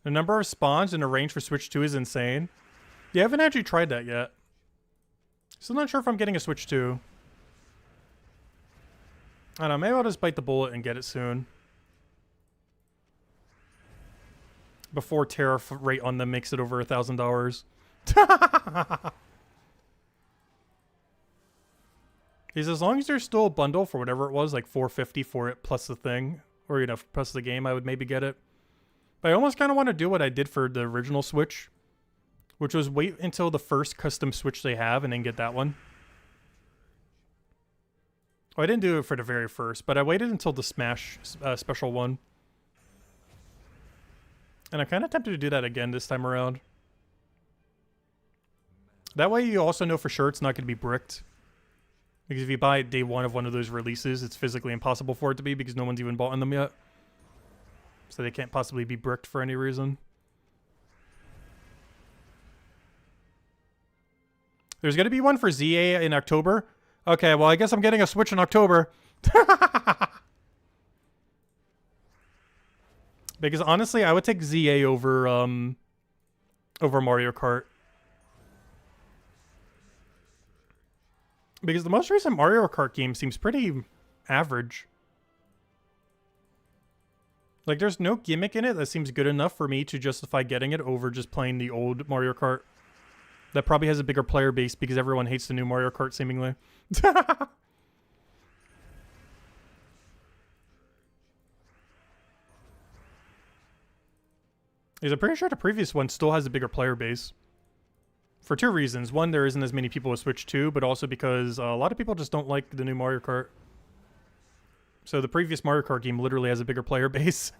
The number of spawns in the range for Switch 2 is insane. Yeah, I haven't actually tried that yet. Still not sure if I'm getting a Switch 2. I don't know, maybe I'll just bite the bullet and get it soon. Before tariff rate on them makes it over $1,000. Because as long as there's still a bundle for whatever it was, like $450 for it plus the thing, or, you know, plus the game, I would maybe get it. But I almost kind of want to do what I did for the original Switch, which was wait until the first custom Switch they have and then get that one. Oh, I didn't do it for the very first, but I waited until the Smash special one. And I'm kind of tempted to do that again this time around. That way you also know for sure it's not going to be bricked. Because if you buy it day one of one of those releases, it's physically impossible for it to be because no one's even bought them yet. So they can't possibly be bricked for any reason. There's going to be one for ZA in October. Okay, well, I guess I'm getting a Switch in October. Because honestly, I would take ZA over over Mario Kart. Because the most recent Mario Kart game seems pretty average. Like, there's no gimmick in it that seems good enough for me to justify getting it over just playing the old Mario Kart. That probably has a bigger player base because everyone hates the new Mario Kart, seemingly. Because I'm pretty sure the previous one still has a bigger player base. For two reasons. One, there isn't as many people who Switch 2, but also because a lot of people just don't like the new Mario Kart. So the previous Mario Kart game literally has a bigger player base.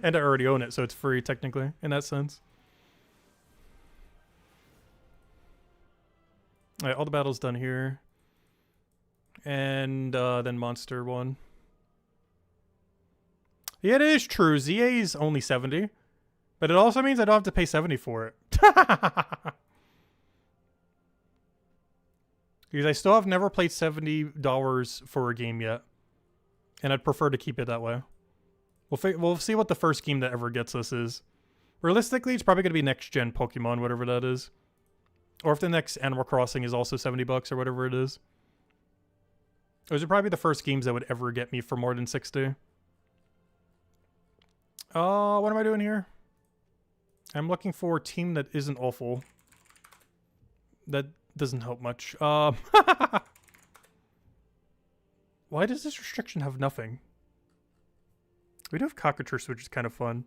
And I already own it, so it's free, technically, in that sense. Alright, all the battles done here. And then Monster 1. Yeah, it is true. ZA is only 70. But it also means I don't have to pay 70 for it. Because I still have never played $70 for a game yet. And I'd prefer to keep it that way. We'll see what the first game that ever gets us is. Realistically, it's probably going to be next-gen Pokemon, whatever that is. Or if the next Animal Crossing is also $70 or whatever it is. Those are probably the first games that would ever get me for more than 60. What am I doing here? I'm looking for a team that isn't awful. That doesn't help much. Why does this restriction have nothing? We do have Cockatrice, which is kind of fun.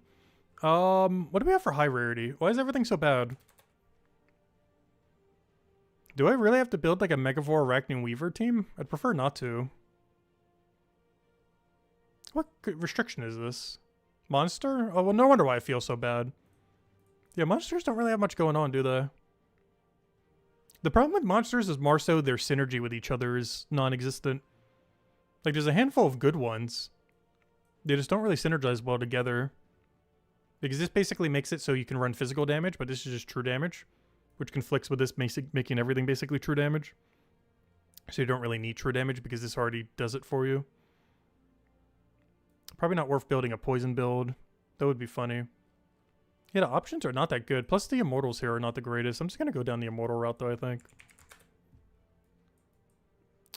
What do we have for high rarity? Why is everything so bad? Do I really have to build like a Megavore Arachne Weaver team? I'd prefer not to. What restriction is this? Monster? Oh, well, no wonder why I feel so bad. Yeah, monsters don't really have much going on, do they? The problem with monsters is more so their synergy with each other is non-existent. Like, there's a handful of good ones. They just don't really synergize well together. Because this basically makes it so you can run physical damage, but this is just true damage. Which conflicts with this making everything basically true damage. So you don't really need true damage because this already does it for you. Probably not worth building a poison build. That would be funny. Yeah, the options are not that good. Plus the immortals here are not the greatest. I'm just going to go down the immortal route though, I think.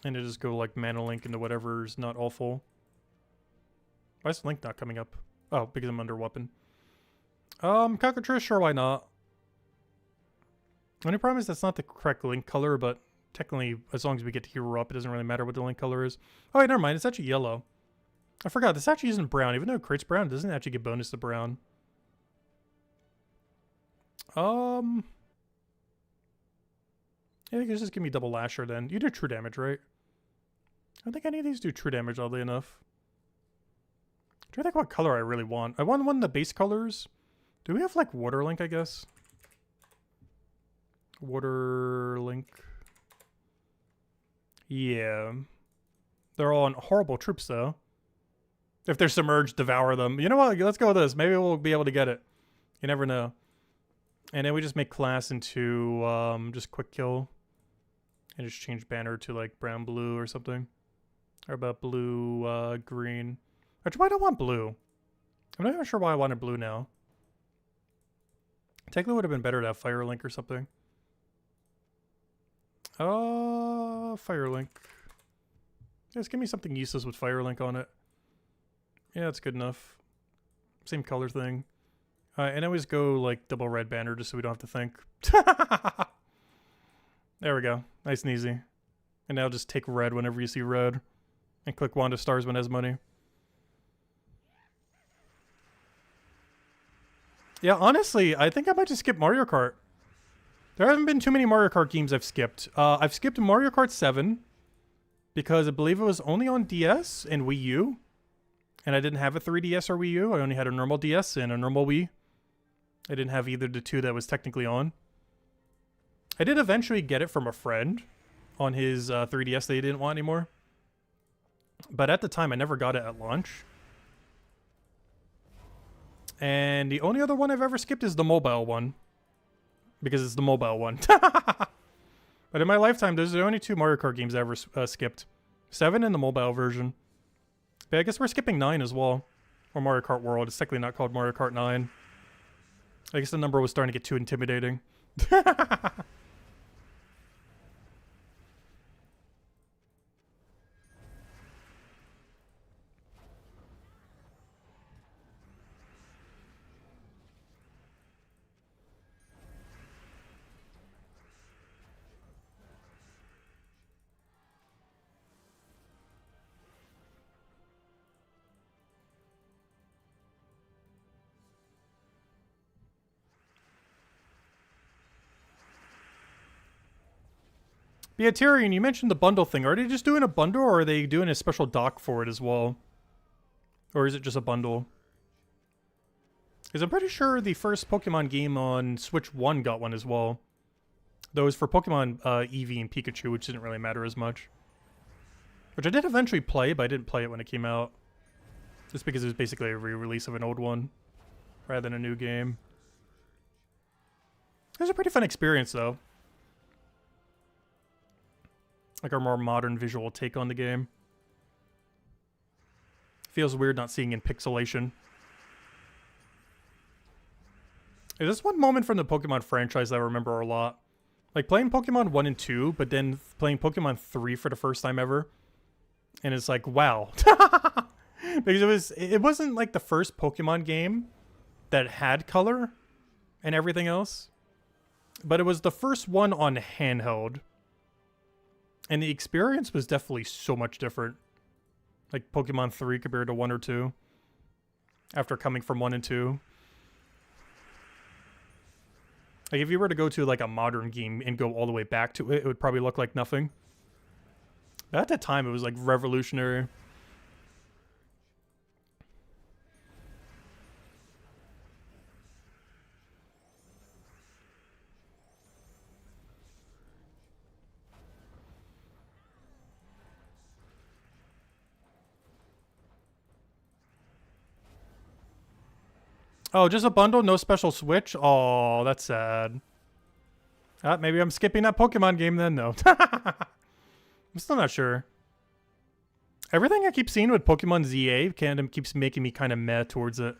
And to just go like Mana Link into whatever's not awful. Why is Link not coming up? Oh, because I'm under weapon. Cockatrice, sure, why not? The only problem is that's not the correct Link color, but technically, as long as we get to hero up, it doesn't really matter what the Link color is. Oh, wait, never mind. It's actually yellow. I forgot. This actually isn't brown. Even though it creates brown, it doesn't actually get bonus to brown. Yeah, you can just give me double Lasher then. You do true damage, right? I don't think any of these do true damage, oddly enough. I'm trying to think what color I really want. I want one of the base colors. Do we have, like, Water Link, I guess? Water Link. Yeah. They're all on horrible troops, though. If they're submerged, devour them. You know what? Let's go with this. Maybe we'll be able to get it. You never know. And then we just make class into just quick kill. And just change banner to like brown blue or something. Or about blue green. Actually, why do I want blue? I'm not even sure why I wanted blue now. Technically would have been better to have Fire Link or something. Fire Link. Just give me something useless with Fire Link on it. Yeah, that's good enough. Same color thing. And always go like double red banner just so we don't have to think. There we go. Nice and easy. And now just take red whenever you see red. And click Wand of Stars when it has money. Yeah, honestly, I think I might just skip Mario Kart. There haven't been too many Mario Kart games I've skipped. I've skipped Mario Kart 7 because I believe it was only on DS and Wii U. And I didn't have a 3DS or Wii U. I only had a normal DS and a normal Wii. I didn't have either of the two that was technically on. I did eventually get it from a friend on his 3DS that he didn't want anymore. But at the time, I never got it at launch. And the only other one I've ever skipped is the mobile one. Because it's the mobile one. But in my lifetime, those are the only two Mario Kart games I ever skipped. 7 and the mobile version. But I guess we're skipping 9 as well. Or Mario Kart World. It's technically not called Mario Kart 9. I guess the number was starting to get too intimidating. But yeah, Tyrion, you mentioned the bundle thing. Are they just doing a bundle, or are they doing a special dock for it as well? Or is it just a bundle? Because I'm pretty sure the first Pokemon game on Switch 1 got one as well. Though it was for Pokemon Eevee and Pikachu, which didn't really matter as much. Which I did eventually play, but I didn't play it when it came out. Just because it was basically a re-release of an old one, rather than a new game. It was a pretty fun experience, though. Like a more modern visual take on the game. Feels weird not seeing in pixelation. There's one moment from the Pokemon franchise that I remember a lot. Like playing Pokemon 1 and 2, but then playing Pokemon 3 for the first time ever. And it's like, wow. Because it wasn't like the first Pokemon game that had color and everything else. But it was the first one on handheld. And the experience was definitely so much different. Like Pokemon 3 compared to 1 or 2. After coming from 1 and 2. Like, if you were to go to, like, a modern game and go all the way back to it, it would probably look like nothing. But at that time, it was, like, revolutionary. Oh, just a bundle? No special Switch? Oh, that's sad. Maybe I'm skipping that Pokemon game then, though. I'm still not sure. Everything I keep seeing with Pokemon ZA keeps making me kind of meh towards it.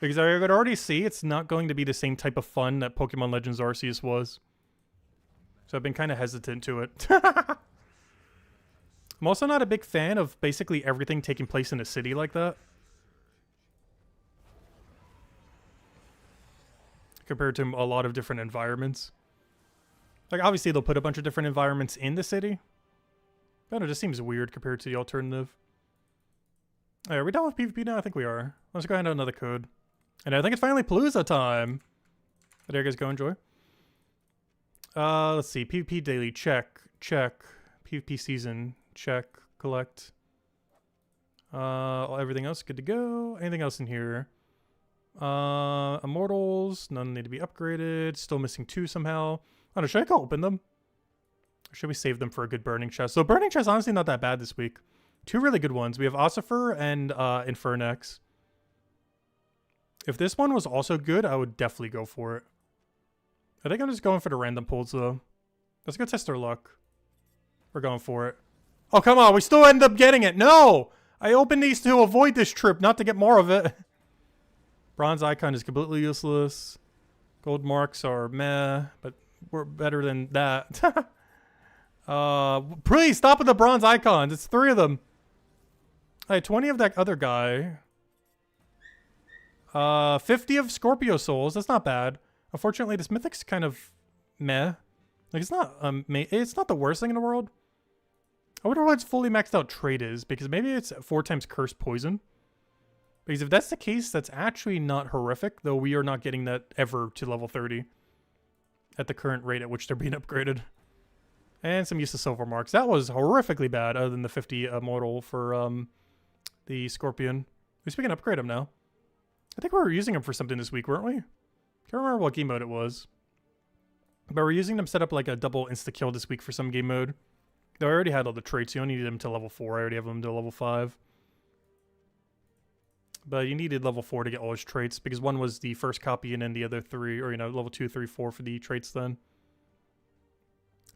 Because I could already see it's not going to be the same type of fun that Pokemon Legends Arceus was. So I've been kind of hesitant to it. I'm also not a big fan of basically everything taking place in a city like that. Compared to a lot of different environments. Like, obviously, they'll put a bunch of different environments in the city. But it just seems weird compared to the alternative. Right, are we done with PvP now? I think we are. Let's go ahead and add another code. And I think it's finally Palooza time. There you guys go, enjoy. Let's see. PvP daily, check. Check. PvP season, check. Collect. Everything else good to go. Anything else in here? Immortals, none need to be upgraded. Still missing 2 somehow. I don't know, should I go open them? Or should we save them for a good burning chest? So burning chest honestly not that bad this week. 2 really good ones. We have Ossifer and Infernex. If this one was also good, I would definitely go for it. I think I'm just going for the random pulls though. Let's go test our luck. We're going for it. Oh, come on, we still end up getting it. No! I opened these to avoid this trip, not to get more of it. Bronze icon is completely useless. Gold marks are meh, but we're better than that. Please stop with the bronze icons. It's 3 of them. Hey, 20 of that other guy. 50 of Scorpio souls. That's not bad. Unfortunately, this mythic's kind of meh. Like, it's not the worst thing in the world. I wonder what its fully maxed out trait is, because maybe it's 4 times curse poison. Because if that's the case, that's actually not horrific, though we are not getting that ever to level 30 at the current rate at which they're being upgraded. And some use of silver marks. That was horrifically bad, other than the 50 immortal for the Scorpion. At least we can upgrade him now. I think we were using him for something this week, weren't we? Can't remember what game mode it was. But we're using them set up like a double insta-kill this week for some game mode. Though I already had all the traits, you only needed them to level 4. I already have them to level 5. But you needed level 4 to get all his traits, because one was the first copy and then the other 3, or, you know, level 2, 3, 4 for the traits then.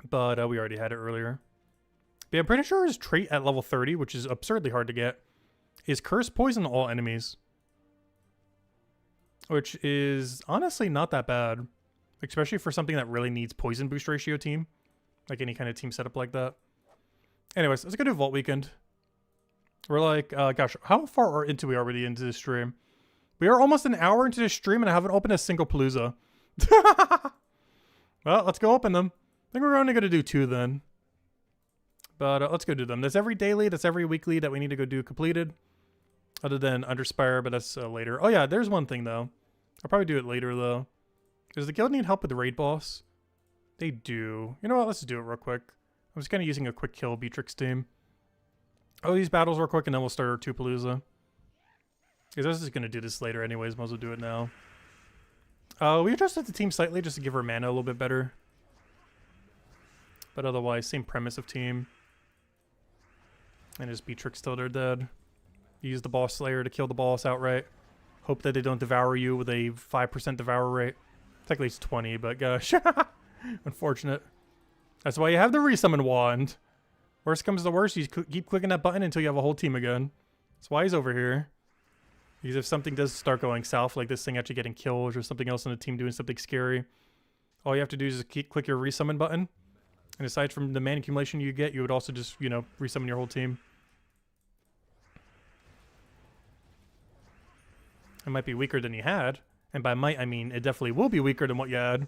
But we already had it earlier. But yeah, I'm pretty sure his trait at level 30, which is absurdly hard to get, is Curse Poison all enemies. Which is honestly not that bad. Especially for something that really needs poison boost ratio team. Like any kind of team setup like that. Anyways, let's go do Vault Weekend. We're like, gosh, how far into we already into this stream? We are almost an hour into this stream and I haven't opened a single Palooza. Well, let's go open them. I think we're only going to do 2 then. But let's go do them. That's every daily, that's every weekly that we need to go do completed. Other than Underspire, but that's later. Oh yeah, there's one thing though. I'll probably do it later though. Does the guild need help with the raid boss? They do. You know what? Let's do it real quick. I'm just kind of using a quick kill Beatrix team. Oh, these battles real quick, and then we'll start our Tupalooza. Because I was just going to do this later anyways. Might as well do it now. We adjusted the team slightly just to give her mana a little bit better. But otherwise, same premise of team. And just Beatrix till they're dead. Use the Boss Slayer to kill the boss outright. Hope that they don't devour you with a 5% devour rate. Technically it's 20, but gosh. Unfortunate. That's why you have the resummon wand. Worst comes to worst, you keep clicking that button until you have a whole team again. That's why he's over here. Because if something does start going south, like this thing actually getting killed or something else in the team doing something scary, all you have to do is just click your resummon button. And aside from the mana accumulation you get, you would also just, you know, resummon your whole team. It might be weaker than you had. And by might, I mean it definitely will be weaker than what you had.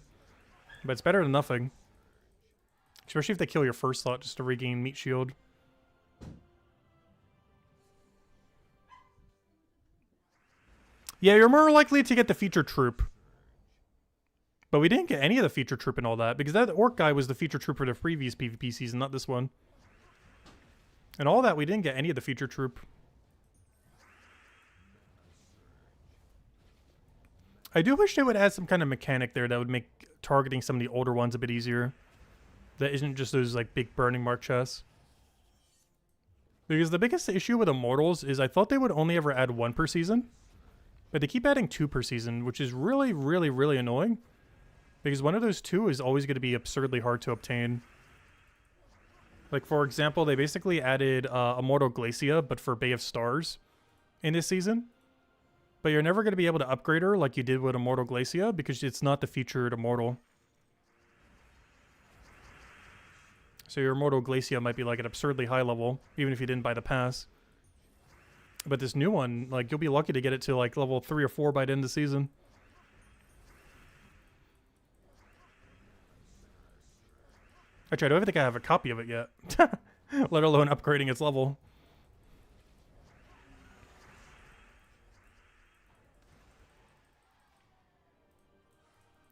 But it's better than nothing. Especially if they kill your first slot just to regain meat shield. Yeah, you're more likely to get the feature troop. But we didn't get any of the feature troop and all that, because that orc guy was the feature troop for the previous PvP season, not this one. And all that, we didn't get any of the feature troop. I do wish they would add some kind of mechanic there that would make targeting some of the older ones a bit easier. That isn't just those like big burning mark chests. Because the biggest issue with Immortals is I thought they would only ever add 1 per season. But they keep adding 2 per season, which is really, really, really annoying. Because one of those 2 is always going to be absurdly hard to obtain. Like, for example, they basically added Immortal Glacia, but for Bay of Stars in this season. But you're never going to be able to upgrade her like you did with Immortal Glacia, because it's not the featured Immortal. So your Immortal Glacia might be like an absurdly high level, even if you didn't buy the pass. But this new one, like, you'll be lucky to get it to like level 3 or 4 by the end of the season. Actually, I don't even think I have a copy of it yet. Let alone upgrading its level.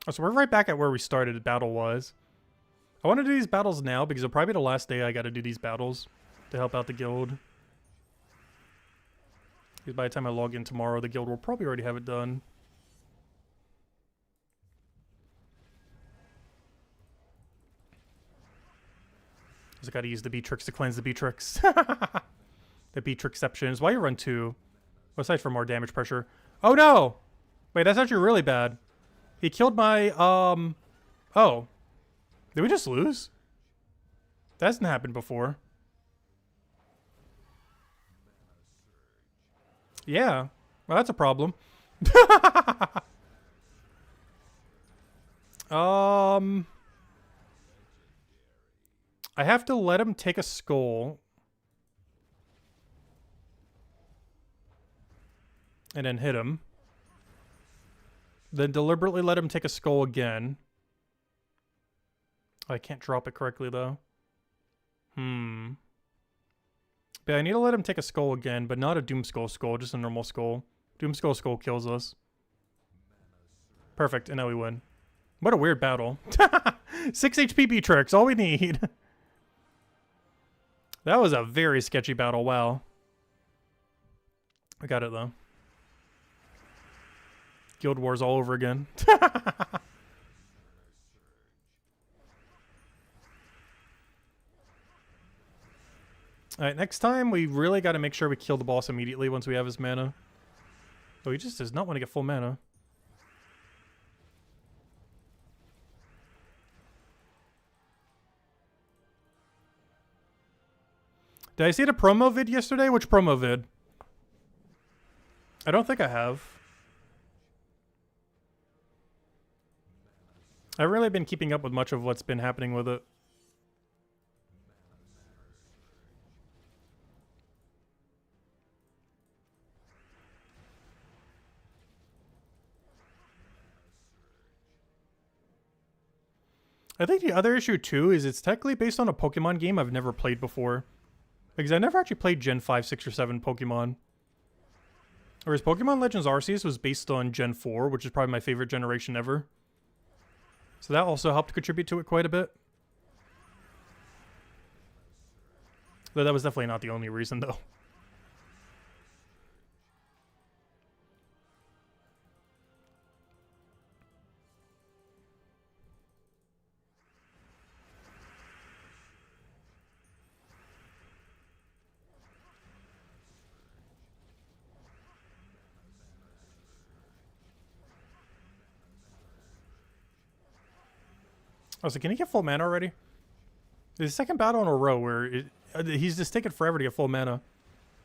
Oh, so we're right back at where we started battle-wise. I want to do these battles now because it'll probably be the last day I got to do these battles to help out the guild. Because by the time I log in tomorrow, the guild will probably already have it done. Because I got to use the Beatrix to cleanse the Beatrix. The Beatrixception is why you run 2. Aside from more damage pressure. Oh no! Wait, that's actually really bad. He killed my, oh. Did we just lose? That hasn't happened before. Yeah. Well, that's a problem. I have to let him take a skull. And then hit him. Then deliberately let him take a skull again. Oh, I can't drop it correctly, though. But I need to let him take a skull again, but not a Doomskull skull, just a normal skull. Doomskull skull kills us. Perfect, and now we win. What a weird battle. 6 HP Beatrix, all we need. That was a very sketchy battle, wow. I got it, though. Guild Wars all over again. Alright, next time we really got to make sure we kill the boss immediately once we have his mana. Oh, he just does not want to get full mana. Did I see the promo vid yesterday? Which promo vid? I don't think I have. I haven't really been keeping up with much of what's been happening with it. I think the other issue too is it's technically based on a Pokemon game I've never played before. Because I never actually played Gen 5, 6, or 7 Pokemon. Whereas Pokemon Legends Arceus was based on Gen 4, which is probably my favorite generation ever. So that also helped contribute to it quite a bit. Though that was definitely not the only reason, though. Oh, so can he get full mana already? It's the second battle in a row where he's just taking forever to get full mana.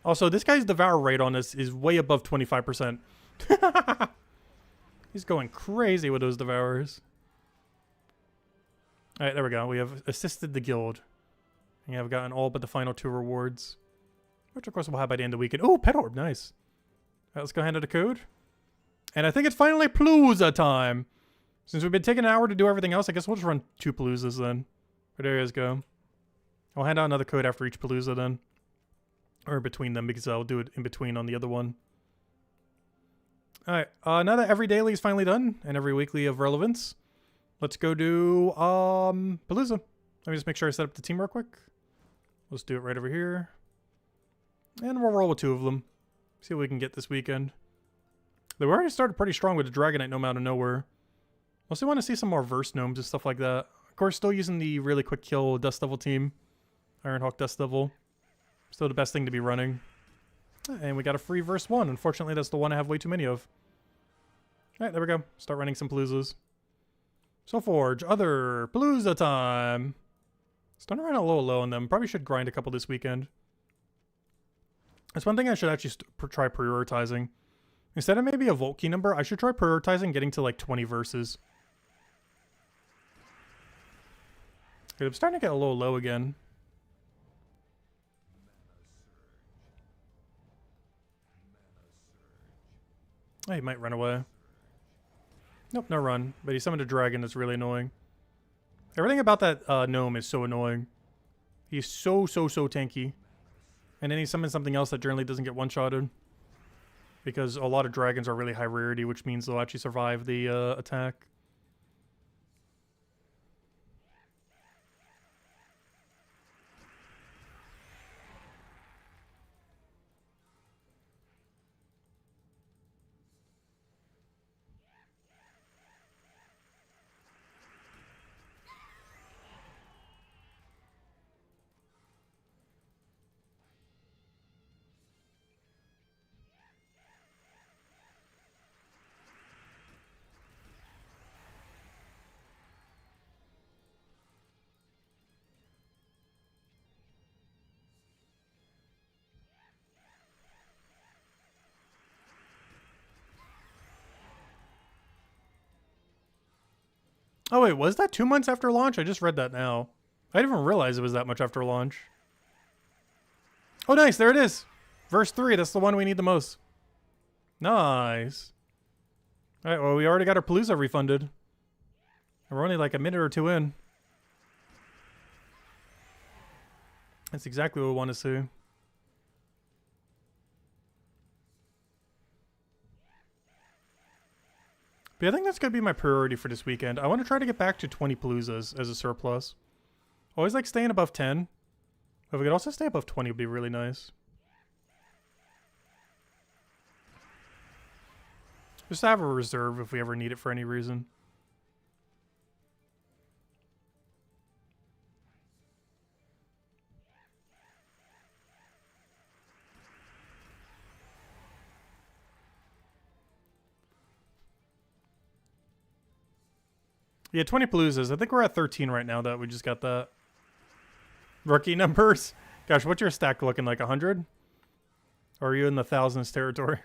Also, this guy's Devour rate on this is way above 25%. He's going crazy with those Devours. Alright, there we go. We have assisted the guild. And yeah, I've gotten all but the final 2 rewards. Which, of course, we'll have by the end of the weekend. Oh, Pet Orb. Nice. Alright, let's go hand out a code. And I think it's finally Palooza time. Since we've been taking an hour to do everything else, I guess we'll just run 2 Paloozas then. Where do you guys go? I'll hand out another code after each Palooza then. Or between them, because I'll do it in between on the other one. Alright, now that every daily is finally done, and every weekly of relevance, let's go do, Palooza. Let me just make sure I set up the team real quick. Let's do it right over here. And we'll roll with 2 of them. See what we can get this weekend. They already started pretty strong with the Dragonite Gnome out of nowhere. Mostly want to see some more Verse Gnomes and stuff like that. Of course, still using the really quick kill Dust Devil team. Ironhawk Dust Devil. Still the best thing to be running. And we got a free Verse 1. Unfortunately, that's the one I have way too many of. Alright, there we go. Start running some Paloozas. So Forge, other Palooza time. Starting to run a little low on them. Probably should grind a couple this weekend. That's one thing I should actually try prioritizing. Instead of maybe a Vault Key number, I should try prioritizing getting to like 20 verses. Okay, I'm starting to get a little low again. Oh, he might run away. Nope, no run. But he summoned a dragon that's really annoying. Everything about that gnome is so annoying. He's so tanky. And then he summons something else that generally doesn't get one-shotted. Because a lot of dragons are really high rarity, which means they'll actually survive the attack. Oh wait, was that 2 months after launch? I just read that now. I didn't even realize it was that much after launch. Oh nice, there it is. Verse 3, that's the one we need the most. Nice. Alright, well we already got our Palooza refunded. And we're only like a minute or 2 in. That's exactly what we want to see. But I think that's going to be my priority for this weekend. I want to try to get back to 20 Paloozas as a surplus. Always like staying above 10. But if we could also stay above 20 would be really nice. Just have a reserve if we ever need it for any reason. Yeah, 20 Paloozas. I think we're at 13 right now that we just got that. Rookie numbers. Gosh, what's your stack looking like? 100? Or are you in the thousands territory?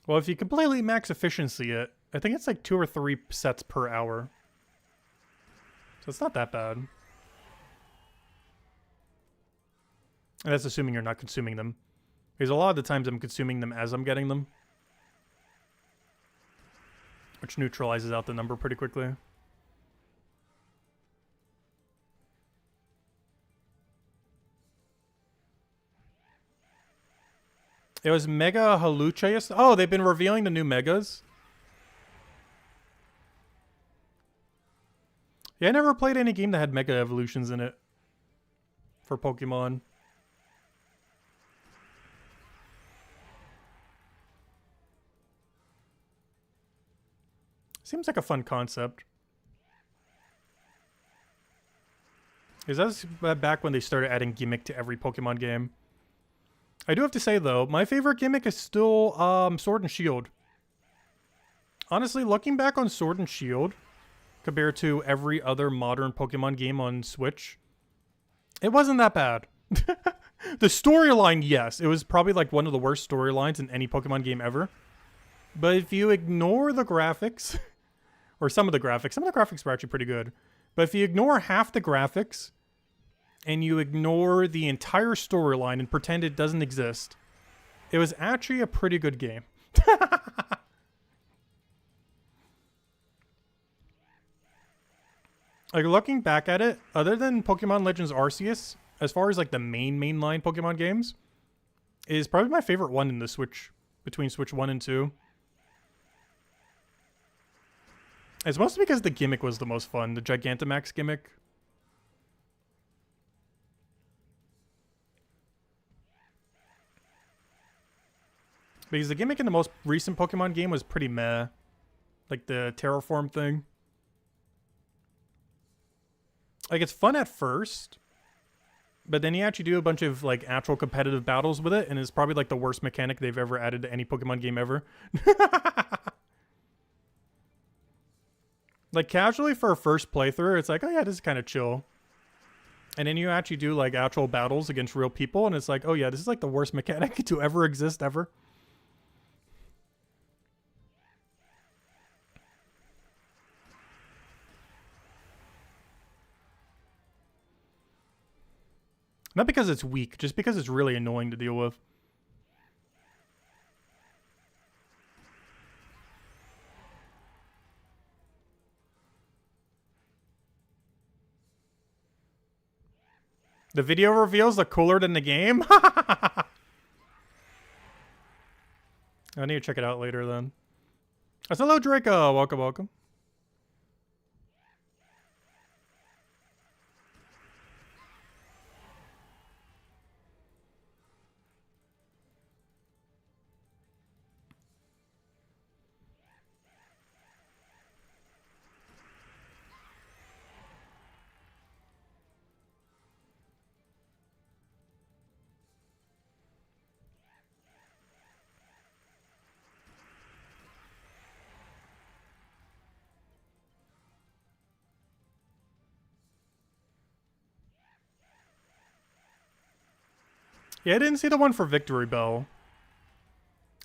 Well, if you completely max efficiency it, I think it's like 2 or 3 sets per hour. So it's not that bad. And that's assuming you're not consuming them. Because a lot of the times I'm consuming them as I'm getting them. Which neutralizes out the number pretty quickly. It was Mega Halucha. Oh, they've been revealing the new Megas. Yeah, I never played any game that had Mega Evolutions in it. For Pokemon. Seems like a fun concept. Is that back when they started adding gimmick to every Pokemon game? I do have to say though, my favorite gimmick is still Sword and Shield. Honestly, looking back on Sword and Shield, compared to every other modern Pokemon game on Switch, it wasn't that bad. The storyline, yes, it was probably like one of the worst storylines in any Pokemon game ever. But if you ignore the graphics, or some of the graphics were actually pretty good. But if you ignore half the graphics, and you ignore the entire storyline and pretend it doesn't exist, it was actually a pretty good game. Like, looking back at it, other than Pokemon Legends Arceus, as far as like the mainline Pokemon games, is probably my favorite one in the Switch, between Switch 1 and 2. It's mostly because the gimmick was the most fun, the Gigantamax gimmick. Because the gimmick in the most recent Pokemon game was pretty meh. Like the terraform thing. Like, it's fun at first, but then you actually do a bunch of like actual competitive battles with it, and it's probably like the worst mechanic they've ever added to any Pokemon game ever. Like, casually for a first playthrough, it's like, oh yeah, this is kind of chill. And then you actually do like actual battles against real people, and it's like, oh yeah, this is like the worst mechanic to ever exist ever. Not because it's weak, just because it's really annoying to deal with. The video reveals look cooler than the game? I need to check it out later then. Hello, Draco. Welcome, welcome. Yeah, I didn't see the one for Victory Bell.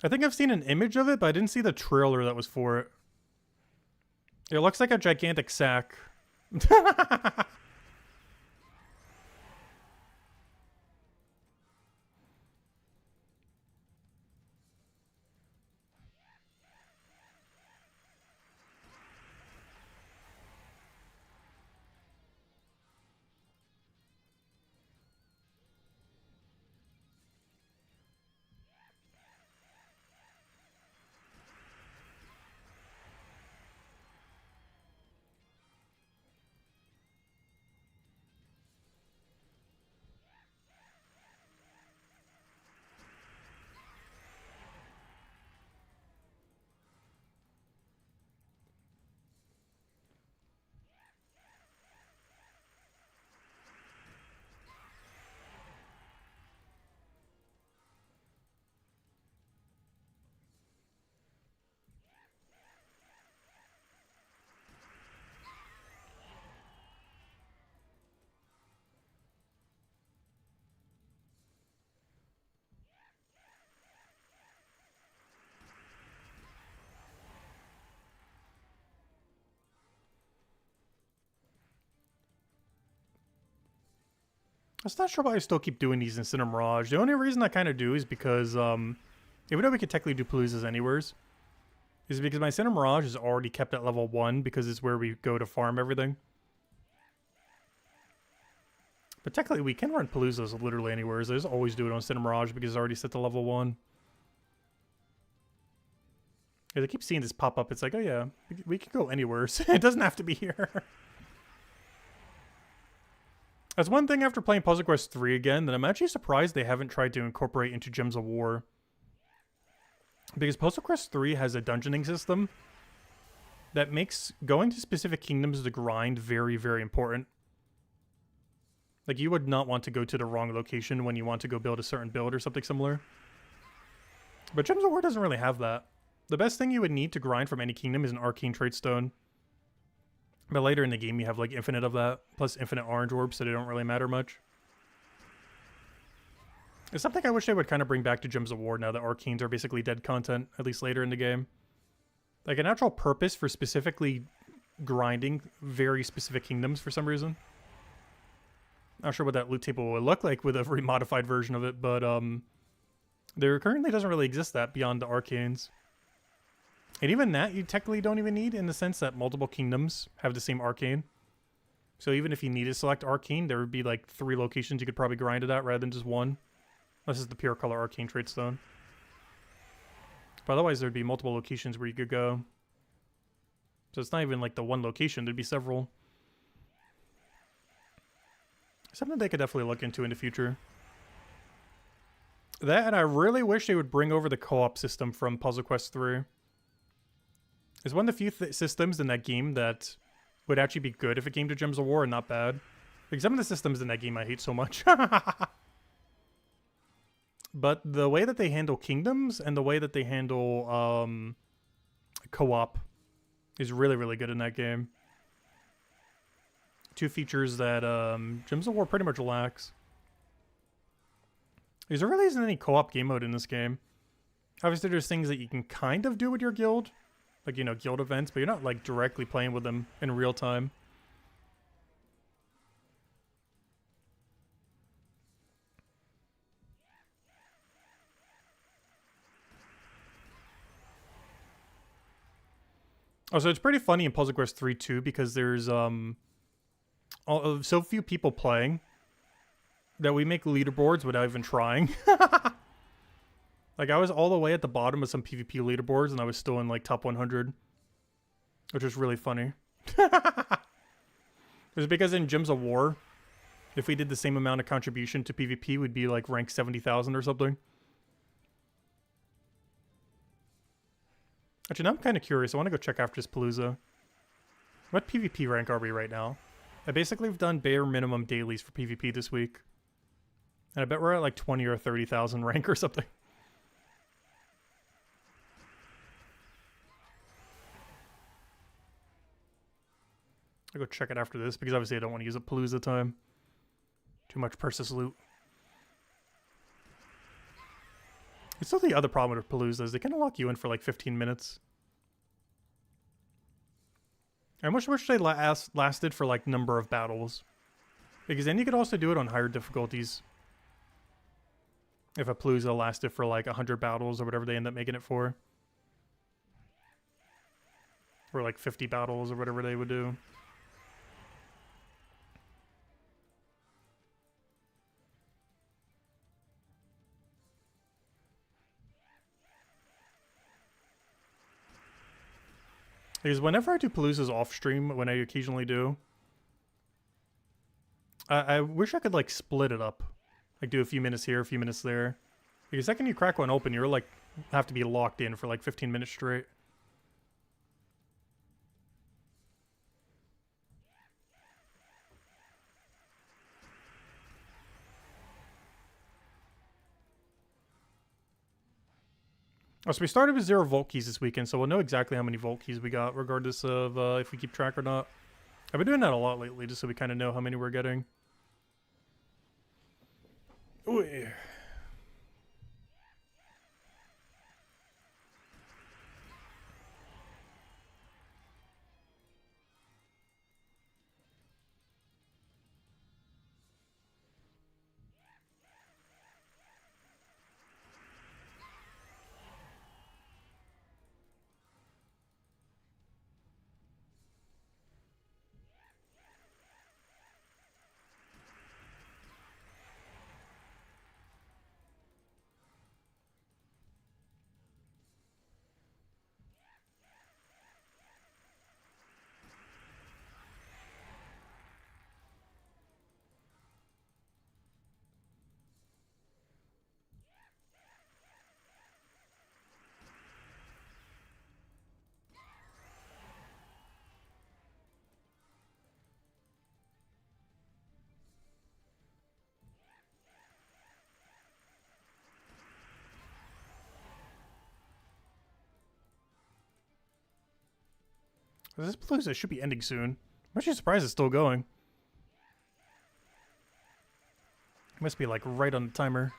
I think I've seen an image of it, but I didn't see the trailer that was for it. It looks like a gigantic sack. I'm not sure why I still keep doing these in Cinder Mirage. The only reason I kind of do is because, even though we could technically do Paloozas anywheres, is because my Cinder Mirage is already kept at level 1 because it's where we go to farm everything. But technically we can run Paloozas literally anywhere. So I just always do it on Cinder Mirage because it's already set to level 1. I keep seeing this pop up. It's like, oh yeah, we can go anywhere. So it doesn't have to be here. That's one thing after playing Puzzle Quest 3 again that I'm actually surprised they haven't tried to incorporate into Gems of War. Because Puzzle Quest 3 has a dungeoning system that makes going to specific kingdoms to grind very, very important. Like, you would not want to go to the wrong location when you want to go build a certain build or something similar. But Gems of War doesn't really have that. The best thing you would need to grind from any kingdom is an Arcane Trait Stone. But later in the game, you have, like, infinite of that, plus infinite orange orbs, so they don't really matter much. It's something I wish they would kind of bring back to Gems of War now that Arcanes are basically dead content, at least later in the game. Like, an actual purpose for specifically grinding very specific kingdoms for some reason. Not sure what that loot table would look like with a remodified version of it, but there currently doesn't really exist that beyond the Arcanes. And even that you technically don't even need, in the sense that multiple kingdoms have the same Arcane. So even if you need to select Arcane, there would be like 3 locations you could probably grind it at rather than just one. This is the pure color Arcane Trait Stone. But otherwise there'd be multiple locations where you could go. So it's not even like the one location, there'd be several. Something they could definitely look into in the future. That, and I really wish they would bring over the co-op system from Puzzle Quest 3. It's one of the few systems in that game that would actually be good if it came to Gems of War and not bad. Like, some of the systems in that game I hate so much. But the way that they handle kingdoms and the way that they handle co-op is really, really good in that game. 2 features that Gems of War pretty much lacks. There really isn't any co-op game mode in this game. Obviously, there's things that you can kind of do with your guild. Like, you know, guild events, but you're not, like, directly playing with them in real time. Also, it's pretty funny in Puzzle Quest 3 too, because there's so few people playing that we make leaderboards without even trying. Like, I was all the way at the bottom of some PvP leaderboards, and I was still in, like, top 100. Which was really funny. It was because in Gems of War, if we did the same amount of contribution to PvP, we'd be, like, rank 70,000 or something. Actually, now I'm kind of curious. I want to go check after this Palooza. What PvP rank are we right now? I basically have done bare minimum dailies for PvP this week. And I bet we're at, like, 20 or 30,000 rank or something. I'll go check it after this, because obviously I don't want to use up Palooza time. Too much Persis loot. It's still the other problem with Palooza is they kind of lock you in for like 15 minutes. I wish they lasted for like number of battles. Because then you could also do it on higher difficulties. If a Palooza lasted for like 100 battles or whatever they end up making it for. Or like 50 battles or whatever they would do. Because whenever I do Paloozas off stream, when I occasionally do, I wish I could like split it up. Like do a few minutes here, a few minutes there. Because the second you crack one open, you're like, have to be locked in for like 15 minutes straight. Oh, so we started with 0 vault keys this weekend, so we'll know exactly how many vault keys we got, regardless of if we keep track or not. I've been doing that a lot lately, just so we kind of know how many we're getting. Ooh. This Palooza should be ending soon. I'm actually surprised it's still going. It must be like right on the timer.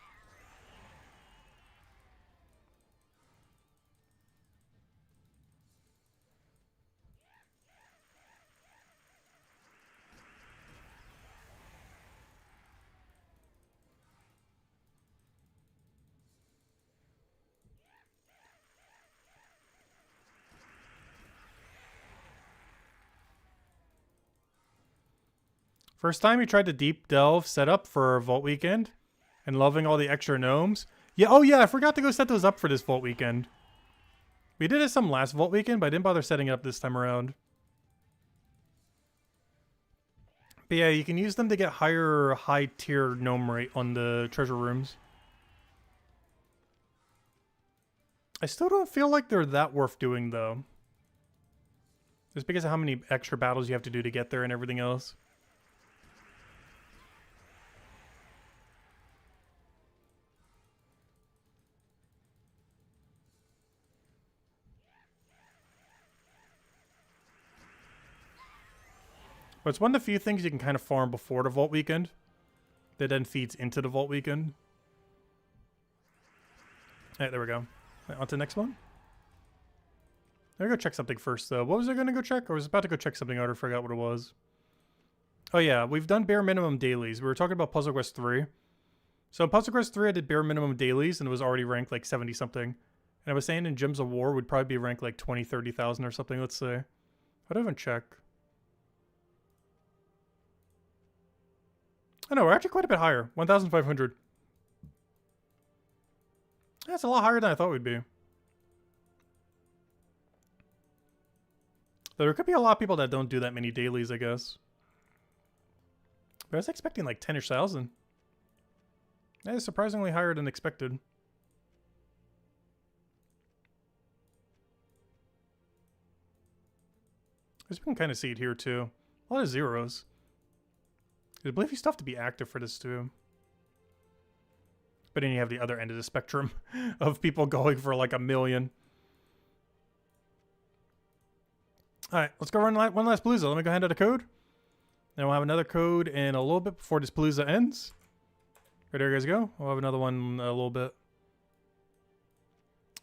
First time you tried to deep delve setup for Vault Weekend and loving all the extra gnomes. Yeah, oh yeah, I forgot to go set those up for this Vault Weekend. We did it some last Vault Weekend, but I didn't bother setting it up this time around. But yeah, you can use them to get higher high tier gnome rate on the treasure rooms. I still don't feel like they're that worth doing though. Just because of how many extra battles you have to do to get there and everything else. But it's one of the few things you can kind of farm before the Vault Weekend that then feeds into the Vault Weekend. Alright, there we go. Right, on to the next one. I'm gonna go check something first, though. What was I gonna go check? I was about to go check something out. I forgot what it was. Oh, yeah. We've done bare minimum dailies. We were talking about Puzzle Quest 3. So in Puzzle Quest 3, I did bare minimum dailies, and it was already ranked like 70-something. And I was saying in Gems of War, would probably be ranked like 20, 30,000 or something, let's say. I'd even check. I know, we're actually quite a bit higher. 1,500. That's a lot higher than I thought we'd be. Though there could be a lot of people that don't do that many dailies, I guess. But I was expecting like 10-ish thousand. That is surprisingly higher than expected. As we can kind of see it here too. A lot of zeros. I believe you still have to be active for this too. But then you have the other end of the spectrum of people going for like 1 million. Alright, let's go run one last Palooza. Let me go hand out a code. Then we'll have another code in a little bit before this Palooza ends. Right there you guys go. We'll have another one in a little bit.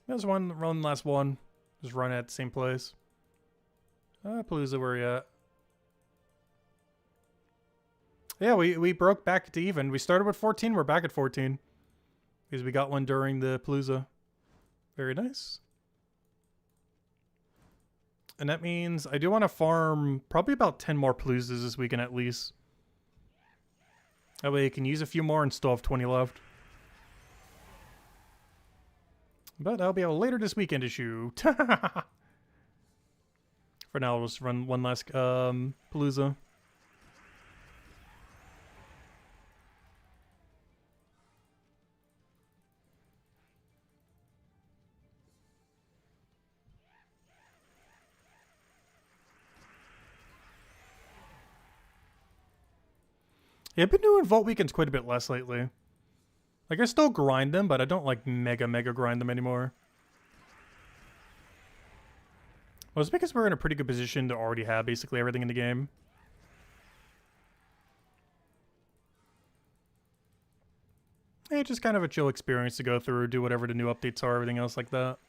There's one last one. Just run at the same place. Palooza, where are you at? Yeah, we broke back to even. We started with 14, we're back at 14. Because we got one during the Palooza. Very nice. And that means I do want to farm probably about 10 more Paloozas this weekend at least. That way I can use a few more and still have 20 left. But that'll be a later this weekend issue. For now, we'll just run one last Palooza. Yeah, I've been doing Vault Weekends quite a bit less lately. Like, I still grind them, but I don't, like, mega grind them anymore. Well, it's because we're in a pretty good position to already have basically everything in the game. Yeah, just kind of a chill experience to go through, do whatever the new updates are, everything else like that.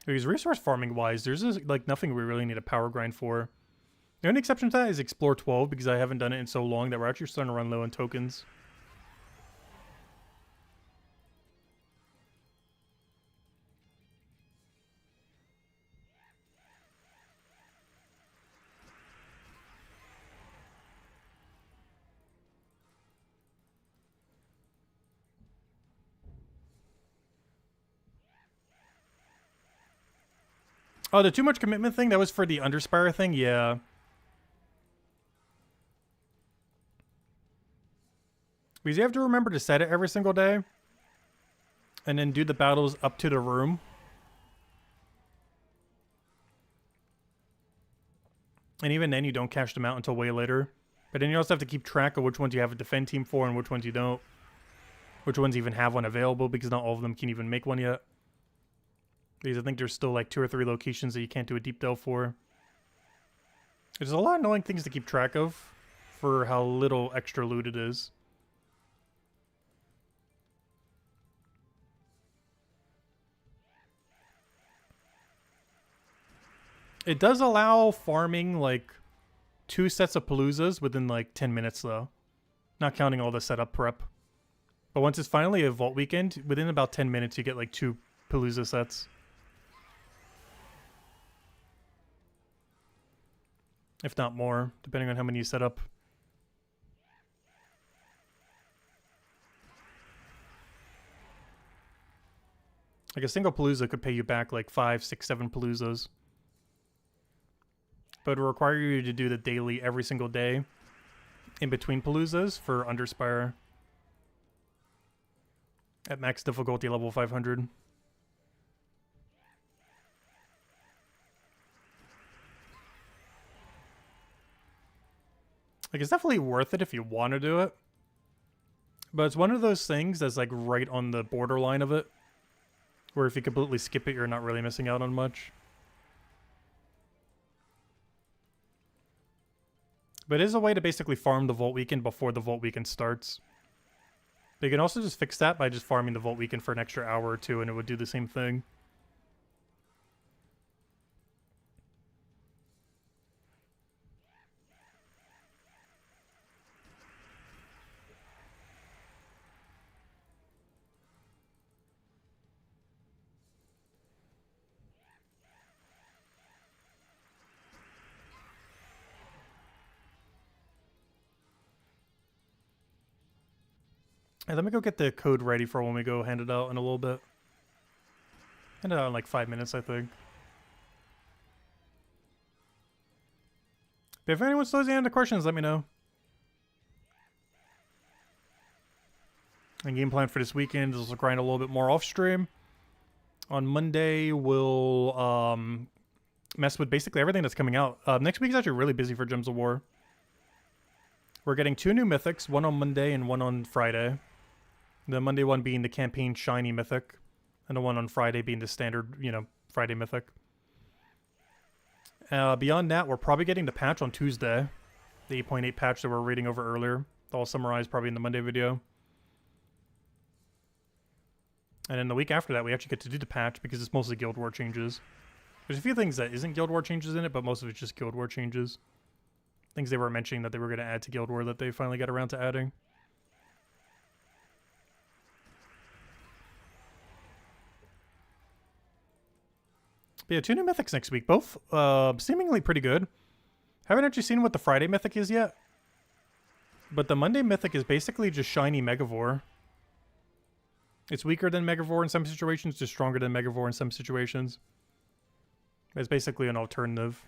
Because resource farming wise, there's just, like, nothing we really need a power grind for. The only exception to that is Explore 12, because I haven't done it in so long that we're actually starting to run low on tokens. Oh, the too much commitment thing? That was for the Underspire thing? Yeah. Because you have to remember to set it every single day. And then do the battles up to the room. And even then, you don't cash them out until way later. But then you also have to keep track of which ones you have a defend team for and which ones you don't. Which ones even have one available, because not all of them can even make one yet. Because I think there's still like 2 or 3 locations that you can't do a deep delve for. There's a lot of annoying things to keep track of for how little extra loot it is. It does allow farming like 2 sets of Paloozas within like 10 minutes though. Not counting all the setup prep. But once it's finally a Vault Weekend, within about 10 minutes you get like 2 Palooza sets. If not more, depending on how many you set up. Like a single Palooza could pay you back like 5, 6, 7 Paloozas. But it would require you to do the daily every single day in between Paloozas for Underspire. At max difficulty level 500. Like, it's definitely worth it if you want to do it. But it's one of those things that's like right on the borderline of it. Where if you completely skip it, you're not really missing out on much. But it is a way to basically farm the Vault Weekend before the Vault Weekend starts. But you can also just fix that by just farming the Vault Weekend for an extra hour or 2 and it would do the same thing. Hey, let me go get the code ready for when we go hand it out in a little bit. Hand it out in like 5 minutes, I think. But if anyone still has any other questions, let me know. And game plan for this weekend is to grind a little bit more off stream. On Monday, we'll mess with basically everything that's coming out. Next week is actually really busy for Gems of War. We're getting 2 new mythics, one on Monday and one on Friday. The Monday one being the campaign shiny mythic, and the one on Friday being the standard, Friday mythic. Beyond that, we're probably getting the patch on Tuesday. The 8.8 patch that we're reading over earlier. All summarized probably in the Monday video. And then the week after that, we actually get to do the patch because it's mostly Guild War changes. There's a few things that isn't Guild War changes in it, but most of it's just Guild War changes. Things they were mentioning that they were going to add to Guild War that they finally got around to adding. But yeah, 2 new mythics next week. Both seemingly pretty good. Haven't actually seen what the Friday mythic is yet. But the Monday mythic is basically just shiny Megavore. It's weaker than Megavore in some situations, just stronger than Megavore in some situations. It's basically an alternative.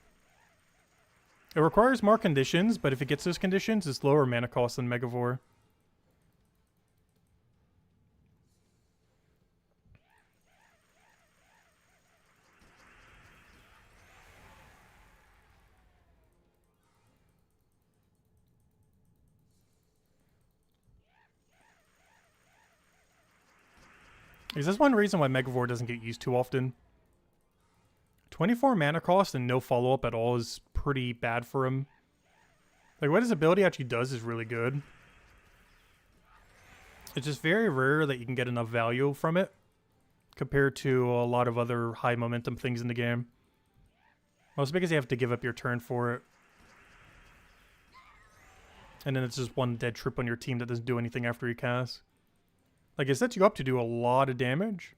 It requires more conditions, but if it gets those conditions, it's lower mana cost than Megavore. Is this one reason why Megavore doesn't get used too often? 24 mana cost and no follow-up at all is pretty bad for him. Like, what his ability actually does is really good. It's just very rare that you can get enough value from it compared to a lot of other high momentum things in the game. Mostly because you have to give up your turn for it. And then it's just one dead troop on your team that doesn't do anything after you cast. Like, it sets you up to do a lot of damage.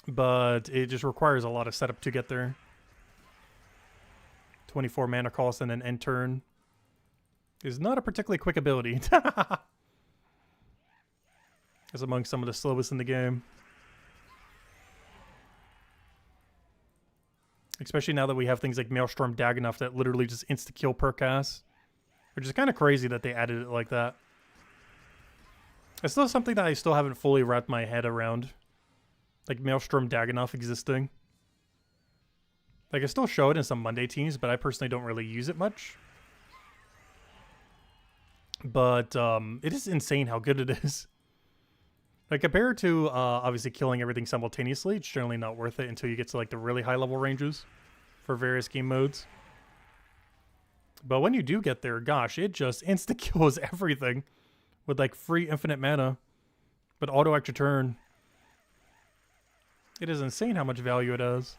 But it just requires a lot of setup to get there. 24 mana cost and an end turn is not a particularly quick ability. It's among some of the slowest in the game. Especially now that we have things like Maelstrom Dagannoth that literally just insta-kill per cast. Which is kind of crazy that they added it like that. It's still something that I still haven't fully wrapped my head around. Like Maelstrom Dagannoth existing. Like, I still show it in some Monday teams, but I personally don't really use it much. But it is insane how good it is. Like, compared to obviously killing everything simultaneously, it's generally not worth it until you get to like the really high level ranges for various game modes. But when you do get there, gosh, it just insta kills everything with like free infinite mana, but auto extra turn. It is insane how much value it has.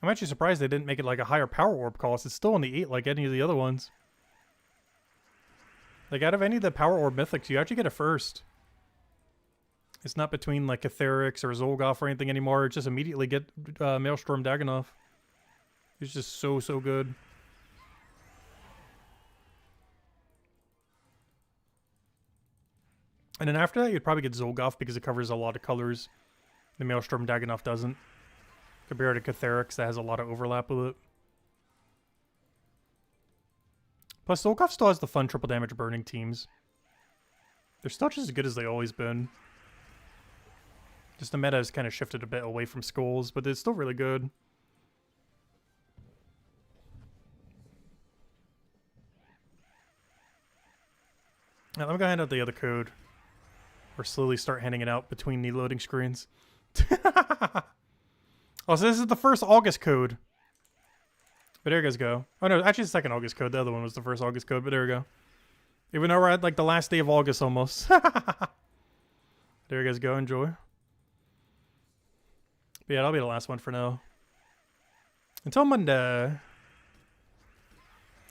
I'm actually surprised they didn't make it like a higher power orb cost. It's still in the 8 like any of the other ones. Like, out of any of the power orb mythics, you actually get it first. It's not between like Etherix or Zolgoth or anything anymore. It's just immediately get Maelstrom Dagannoth. It's just so good. And then after that, you'd probably get Zolgoth because it covers a lot of colors. The Maelstrom Dagannoth doesn't. Compared to Catherix, that has a lot of overlap with it. Plus, Zolgoth still has the fun triple damage burning teams. They're still just as good as they've always been. Just the meta has kind of shifted a bit away from skulls, but it's still really good. Now, let me go hand out the other code. Or slowly start handing it out between the loading screens. Oh, so this is the first August code. But there you guys go. Oh no, actually the second August code. The other one was the first August code, but there we go. Even though we're at like the last day of August almost. There you guys go, enjoy. But yeah, that'll be the last one for now. Until Monday.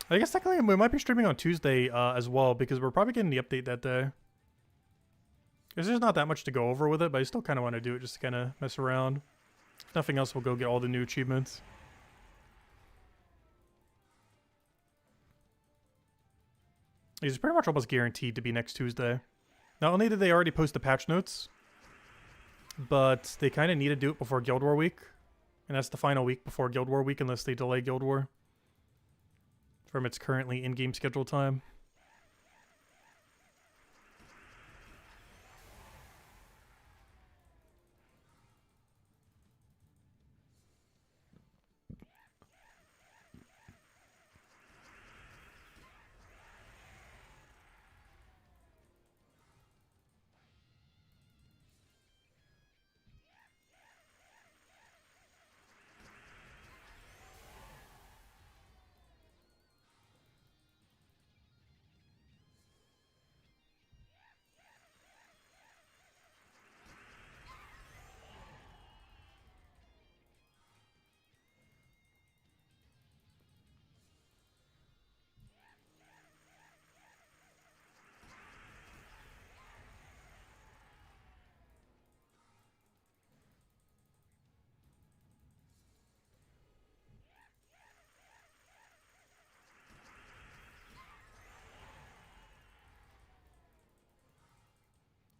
I guess technically we might be streaming on Tuesday as well, because we're probably getting the update that day. There's just not that much to go over with it, but I still kind of want to do it just to kind of mess around. If nothing else, we'll go get all the new achievements. It's pretty much almost guaranteed to be next Tuesday. Not only did they already post the patch notes, but they kind of need to do it before Guild War Week. And that's the final week before Guild War Week, unless they delay Guild War from its currently in-game schedule time.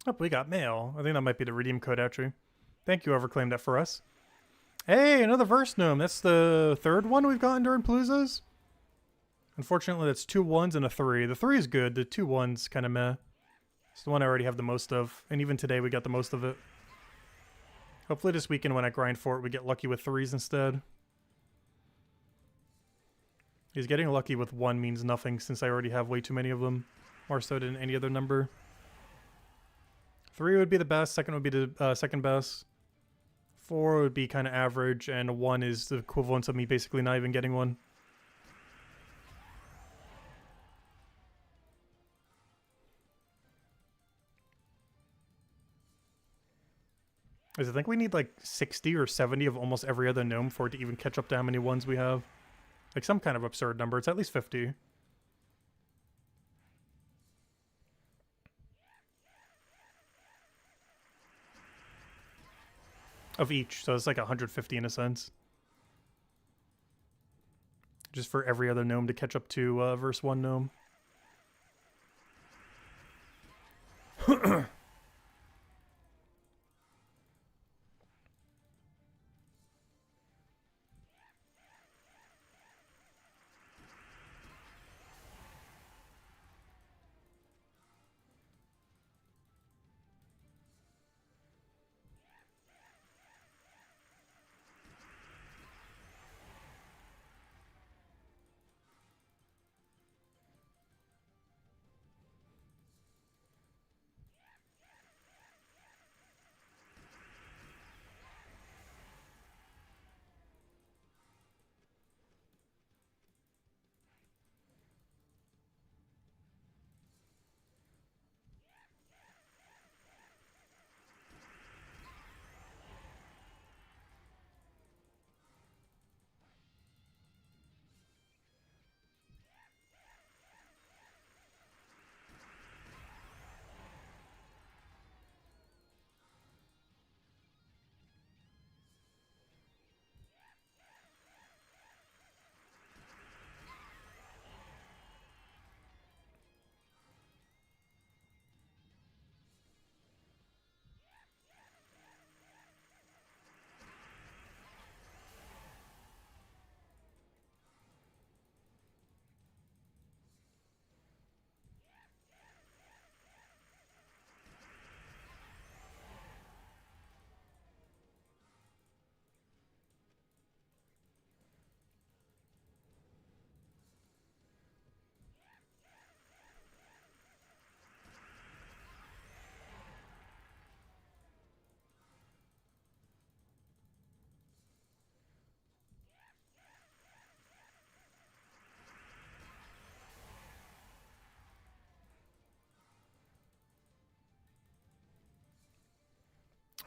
Oh, we got mail. I think that might be the redeem code, actually. Thank you, whoever claimed that for us. Hey, another Verse Gnome. That's the third one we've gotten during Paloozas. Unfortunately, that's 2 1s and a 3. The 3 is good. The 2 1s kind of meh. It's the one I already have the most of. And even today, we got the most of it. Hopefully this weekend when I grind for it, we get lucky with 3s instead. He's getting lucky with 1 means nothing since I already have way too many of them. More so than any other number. 3 would be the best, second would be the second best. 4 would be kind of average, and 1 is the equivalent of me basically not even getting one. I think we need like 60 or 70 of almost every other gnome for it to even catch up to how many ones we have. Like some kind of absurd number. It's at least 50. Of each, so it's like 150 in a sense. Just for every other gnome to catch up to verse 1 gnome.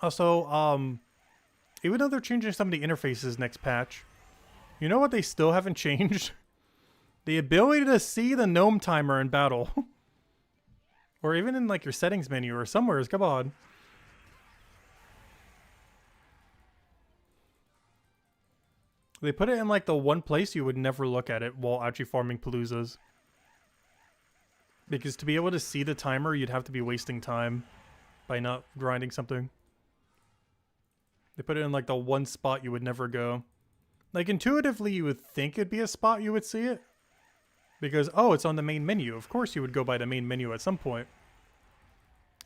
Also, even though they're changing some of the interfaces next patch, you know what they still haven't changed? The ability to see the gnome timer in battle. Or even in like your settings menu or somewhere. Come on. They put it in like the one place you would never look at it while actually farming Paloozas. Because to be able to see the timer, you'd have to be wasting time by not grinding something. They put it in like the one spot you would never go. Like intuitively you would think it'd be a spot you would see it. Because, oh, it's on the main menu. Of course you would go by the main menu at some point.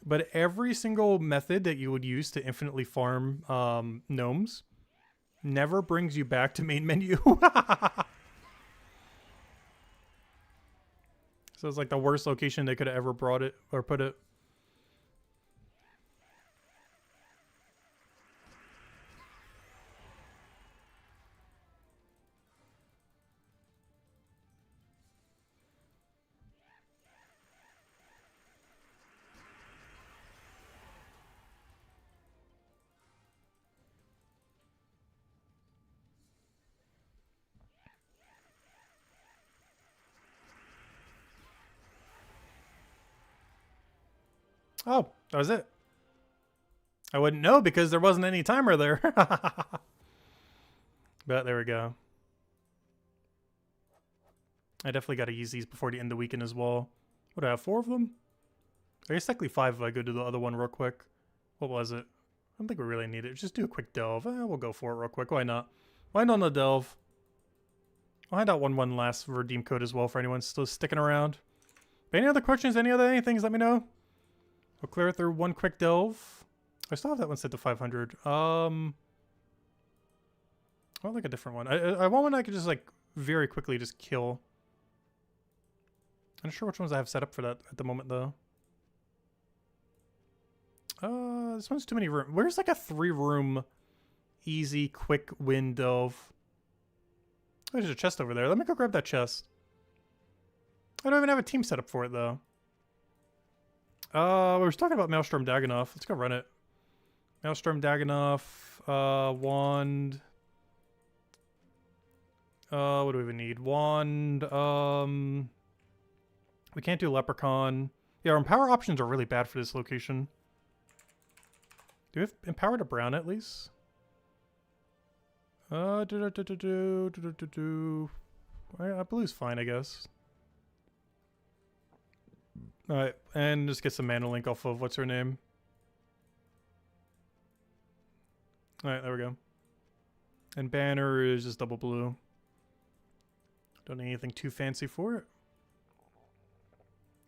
But every single method that you would use to infinitely farm gnomes never brings you back to main menu. So it's like the worst location they could have ever brought it or put it. Oh, that was it. I wouldn't know because there wasn't any timer there. But there we go. I definitely got to use these before the end of the weekend as well. What do I have, 4 of them? I guess technically 5 if I go to the other one real quick. What was it? I don't think we really need it. Just do a quick delve. We'll go for it real quick. Why not? Why not a delve? I'll hand out one last redeem code as well for anyone still sticking around. But any other questions? Any other things? Let me know. We'll clear through one quick delve. I still have that one set to 500. I want like a different one. I want one I could just like very quickly just kill. I'm not sure which ones I have set up for that at the moment though. This one's too many room. Where's like a 3-room easy quick win delve? Oh, there's a chest over there. Let me go grab that chest. I don't even have a team set up for it though. We were talking about Maelstrom Dagannoth. Let's go run it. Maelstrom Dagannoth, wand. What do we even need? Wand, we can't do Leprechaun. Yeah, our empower options are really bad for this location. Do we have empower to brown at least? Blue's fine, I guess. Alright, and just get some mana link off of what's her name. Alright, there we go. And banner is just double blue. Don't need anything too fancy for it.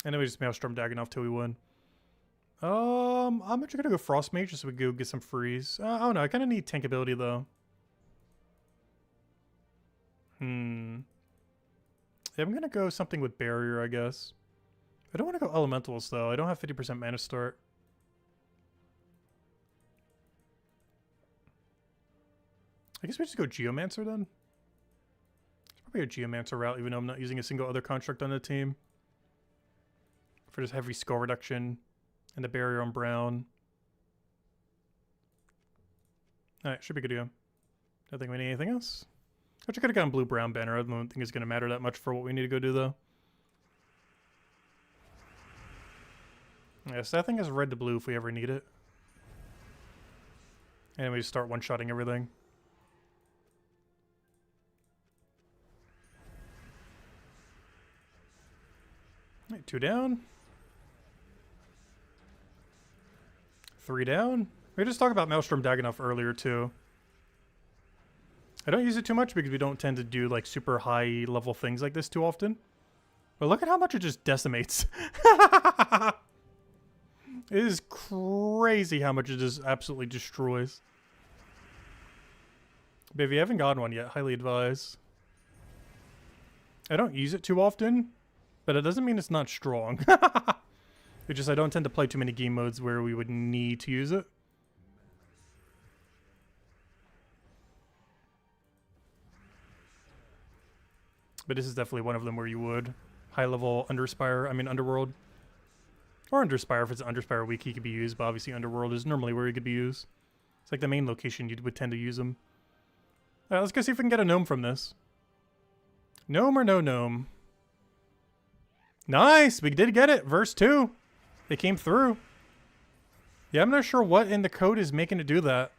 And then we just Maelstrom Dagannoth till we win. I'm actually gonna go Frost Mage just so we go get some freeze. I don't know, I kinda need tank ability though. Yeah, I'm gonna go something with barrier, I guess. I don't want to go elementals though. I don't have 50% mana start. I guess we just go Geomancer then. It's probably a Geomancer route, even though I'm not using a single other construct on the team. For just heavy skull reduction and the barrier on brown. Alright, should be good to go. Don't think we need anything else. Which I could have gotten blue-brown banner. I don't think it's going to matter that much for what we need to go do though. Yeah, so I think it's red to blue if we ever need it. And we just start one-shotting everything. Alright, 2 down. 3 down. We just talked about Maelstrom Dagannoth earlier too. I don't use it too much because we don't tend to do like super high level things like this too often. But look at how much it just decimates. It is crazy how much it just absolutely destroys. But if you haven't gotten one yet, highly advise. I don't use it too often, but it doesn't mean it's not strong. It's just I don't tend to play too many game modes where we would need to use it. But this is definitely one of them where you would. High level Underspire, I mean Underworld. Or Underspire, if it's an Underspire week, he could be used, but obviously Underworld is normally where he could be used. It's like the main location you would tend to use him. Alright, let's go see if we can get a gnome from this. Gnome or no gnome? Nice! We did get it! Verse 2. It came through. Yeah, I'm not sure what in the code is making it do that.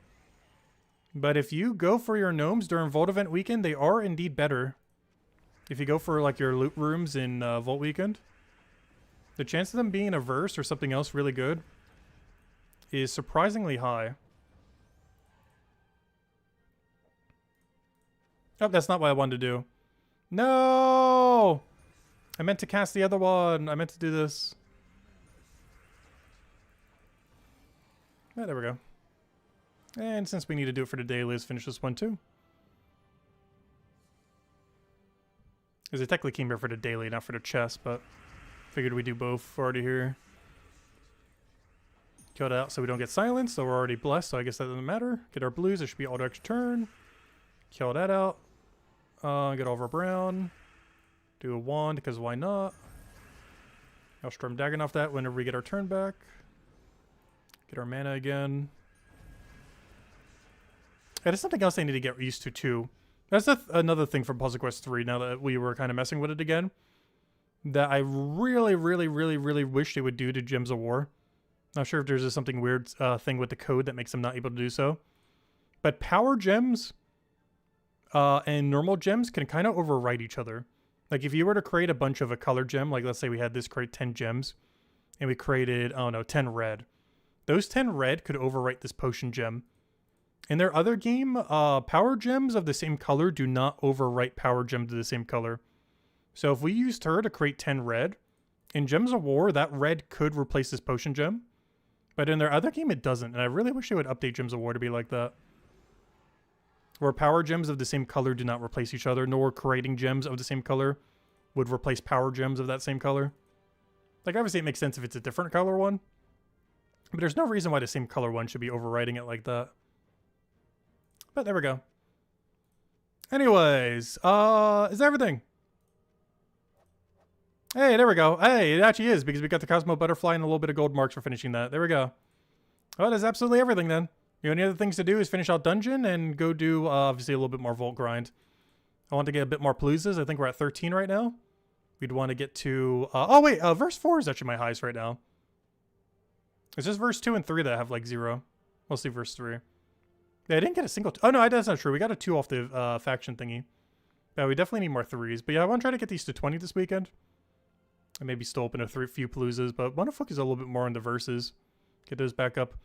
But if you go for your gnomes during Vault Event Weekend, they are indeed better. If you go for like your loot rooms in Vault Weekend, the chance of them being a verse or something else really good is surprisingly high. Oh, that's not what I wanted to do. No! I meant to cast the other one. I meant to do this. Yeah, there we go. And since we need to do it for the daily, let's finish this one too. Because it technically came here for the daily, not for the chest, but figured we'd do both already here. Kill it out so we don't get silenced, so we're already blessed, so I guess that doesn't matter. Get our blues, it should be auto extra turn. Kill that out. Get all of our brown. Do a wand, because why not? I'll Storm Dagon off that whenever we get our turn back. Get our mana again. Yeah, there's something else I need to get used to too. That's another thing from Puzzle Quest 3 now that we were kind of messing with it again. That I really, really, really, really wish they would do to Gems of War. Not sure if there's something weird thing with the code that makes them not able to do so. But power gems and normal gems can kind of overwrite each other. Like if you were to create a bunch of a color gem, like let's say we had this create 10 gems, and we created, I don't know, 10 red. Those 10 red could overwrite this potion gem. In their other game, power gems of the same color do not overwrite power gems of the same color. So if we used her to create 10 red, in Gems of War, that red could replace this potion gem. But in their other game, it doesn't. And I really wish they would update Gems of War to be like that. Where power gems of the same color do not replace each other, nor creating gems of the same color would replace power gems of that same color. Like, obviously it makes sense if it's a different color one. But there's no reason why the same color one should be overwriting it like that. But there we go. Anyways, is that everything? Hey, there we go. Hey, it actually is, because we got the Cosmo Butterfly and a little bit of gold marks for finishing that. There we go. Well, that's absolutely everything then. The only other things to do is finish out Dungeon and go do, obviously, a little bit more Vault grind. I want to get a bit more Paloozas. I think we're at 13 right now. We'd want to get to... oh, wait. Verse 4 is actually my highest right now. It's just verse 2 and 3 that have, like, 0. We'll see verse 3. Yeah, I didn't get a single... oh, no, that's not true. We got a 2 off the faction thingy. Yeah, we definitely need more 3s. But yeah, I want to try to get these to 20 this weekend. And maybe still open a few Paloozas. But want to focus a little bit more on the verses. Get those back up.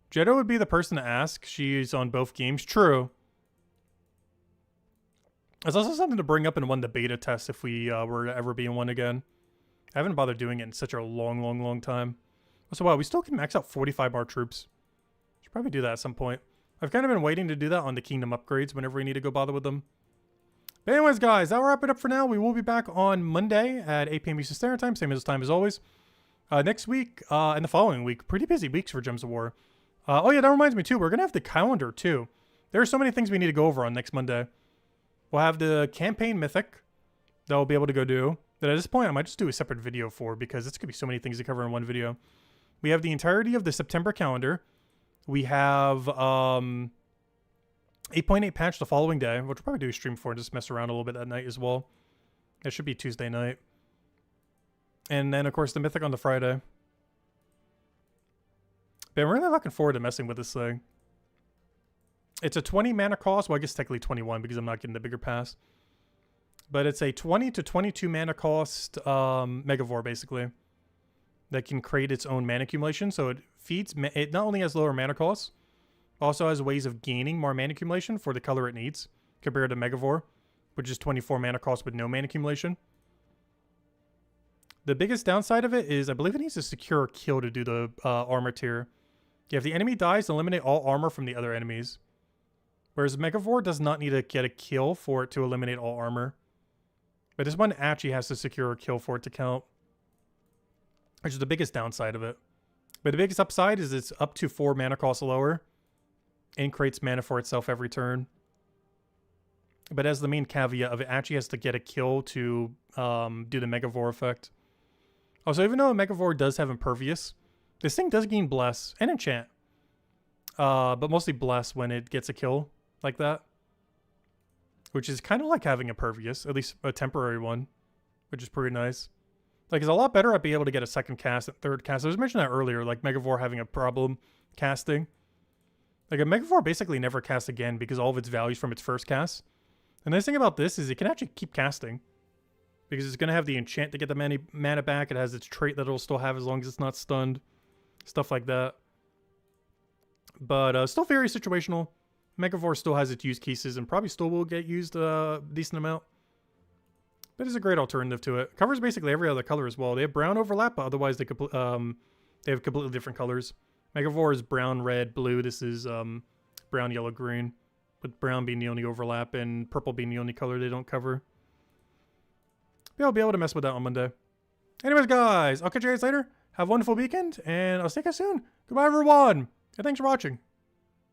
Jeddah would be the person to ask. She's on both games. True. It's also something to bring up in one of the beta tests if we were to ever be in one again. I haven't bothered doing it in such a long time. So wow, we still can max out 45 more troops. Should probably do that at some point. I've kind of been waiting to do that on the Kingdom upgrades whenever we need to go bother with them. But anyways, guys, that'll wrap it up for now. We will be back on Monday at 8 p.m. Eastern Standard Time, same as always. Next week and the following week, pretty busy weeks for Gems of War. Oh yeah, that reminds me too, we're going to have the calendar too. There are so many things we need to go over on next Monday. We'll have the campaign mythic that we'll be able to go do. That at this point, I might just do a separate video for, because it's going to be so many things to cover in one video. We have the entirety of the September calendar. We have 8.8 patch the following day, which we'll probably do a stream for and just mess around a little bit that night as well. It should be Tuesday night. And then, of course, the Mythic on the Friday. But I'm really looking forward to messing with this thing. It's a 20 mana cost. Well, I guess technically 21 because I'm not getting the bigger pass. But it's a 20 to 22 mana cost Megavore, basically. That can create its own mana accumulation. So it feeds... it not only has lower mana costs, also has ways of gaining more mana accumulation for the color it needs, compared to Megavore, which is 24 mana cost with no mana accumulation. The biggest downside of it is I believe it needs a secure kill to do the armor tier. Yeah, if the enemy dies, eliminate all armor from the other enemies. Whereas Megavore does not need to get a kill for it to eliminate all armor. But this one actually has to secure a kill for it to count. Which is the biggest downside of it. But the biggest upside is it's up to 4 mana cost lower. And creates mana for itself every turn. But as the main caveat of it actually has to get a kill to do the Megavore effect. Also, even though Megavore does have Impervious, this thing does gain Bless and Enchant. But mostly Bless when it gets a kill like that. Which is kind of like having Impervious, at least a temporary one, which is pretty nice. Like, it's a lot better at being able to get a second cast and third cast. I was mentioning that earlier, like Megavore having a problem casting. Like, a Megavore basically never casts again because all of its values from its first cast. The nice thing about this is it can actually keep casting. Because it's going to have the enchant to get the mana back. It has its trait that it'll still have as long as it's not stunned. Stuff like that. But still very situational. Megavore still has its use cases and probably still will get used a decent amount. But it's a great alternative to it. Covers basically every other color as well. They have brown overlap, but otherwise they have completely different colors. Megavore is brown, red, blue. This is brown, yellow, green. With brown being the only overlap and purple being the only color they don't cover. But I'll be able to mess with that on Monday. Anyways, guys, I'll catch you guys later. Have a wonderful weekend, and I'll see you guys soon. Goodbye, everyone, and thanks for watching.